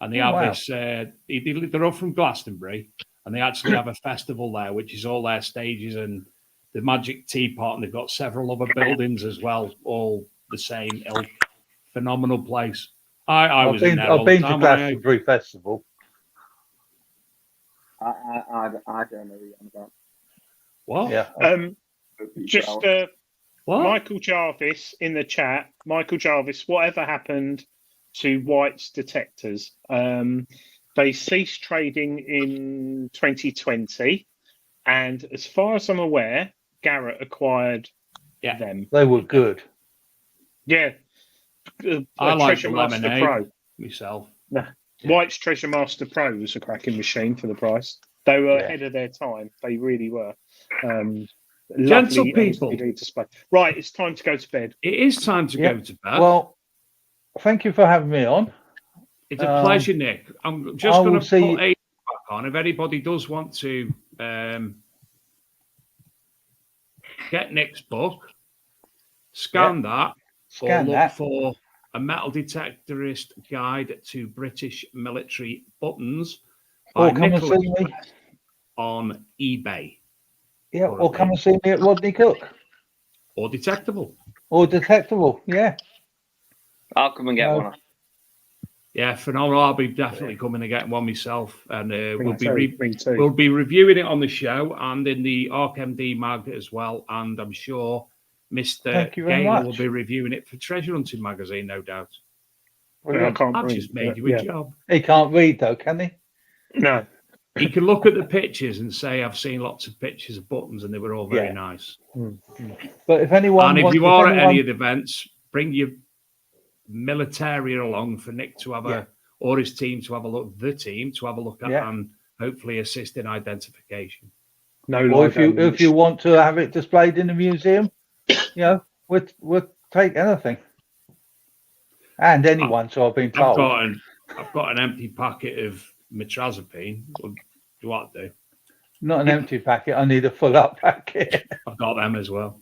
And they have this, they're all from Glastonbury, and they actually have a festival there, which is all their stages and the Magic Teapot, and they've got several other buildings as well, all the same ilk. Phenomenal place. I've been to Glastonbury Festival. I don't know about. What? Yeah. Just what? Michael Jarvis in the chat. Michael Jarvis, whatever happened to White's Detectors? They ceased trading in 2020, and as far as I'm aware, Garrett acquired them. They were good. Yeah. I like Treasure the Master lemonade Pro myself. No. White's Treasure Master Pro was a cracking machine for the price. They were ahead of their time. They really were. Gentle lovely people. LCD display. Right, it's time to go to bed. It is time to go to bed. Well, thank you for having me on. It's a pleasure, Nick. I'm just going to put a back on. If anybody does want to get Nick's book, scan that, or look for a Metal Detectorist Guide to British Military Buttons by Nicholas on eBay. Yeah, or come and see me at Rodney Cook. Or Detectable. Or Detectable, yeah. I'll come and get one. Yeah, phenomenal. I'll be definitely coming and getting one myself, and we'll be we'll be reviewing it on the show and in the ArkMD mag as well. And I'm sure Mr. Gaynor will be reviewing it for Treasure Hunting magazine, no doubt. Well, I've just made you a job. He can't read though, can he? No. He can look at the pictures and say, "I've seen lots of pictures of buttons, and they were all very nice." But if anyone, and if you are at any of the events, bring your military along for Nick to have or his team to have a look. The team to have a look at and hopefully assist in identification. Or if you want to have it displayed in the museum, we'll take anything and anyone. So I've been told. I've got an empty packet of metrazapine. What I do? Not an empty packet. I need a full up packet. I've got them as well.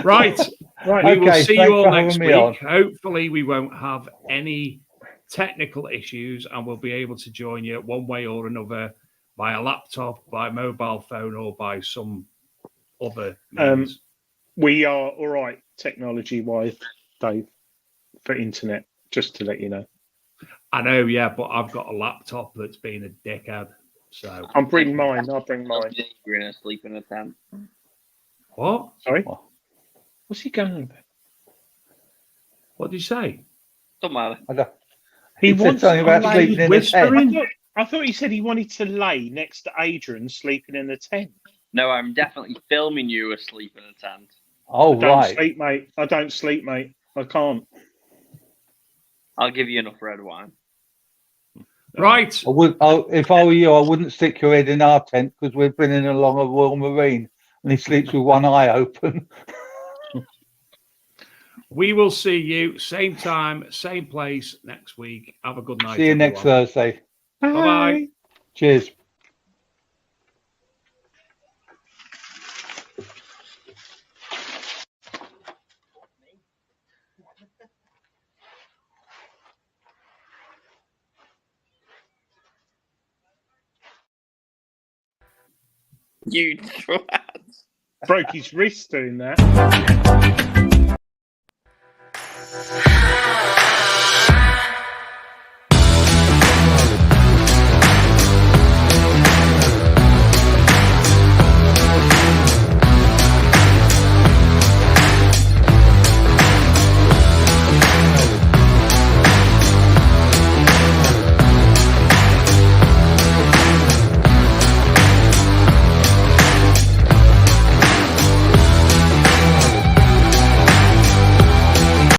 Right. We will see you all next week. Hopefully, we won't have any technical issues, and we'll be able to join you one way or another by a laptop, by mobile phone, or by some other means. We are all right technology-wise, Dave, for internet. Just to let you know. I know, yeah, but I've got a laptop that's been a dickhead. So I'll bring mine. You're going to sleep in a tent. What? Sorry? What's he going about? What did you say? Don't matter. He wants something about sleeping in a tent. I thought he said he wanted to lay next to Adrian sleeping in the tent. No, I'm definitely filming you asleep in a tent. Oh, I don't sleep, mate. I don't sleep, mate. I can't. I'll give you enough red wine. Right. If I were you, I wouldn't stick your head in our tent because we've been in along a Royal Marine and he sleeps with one eye open. We will see you same time, same place next week. Have a good night. See you next Thursday. Bye-bye. Cheers. You twat. Broke his wrist doing that.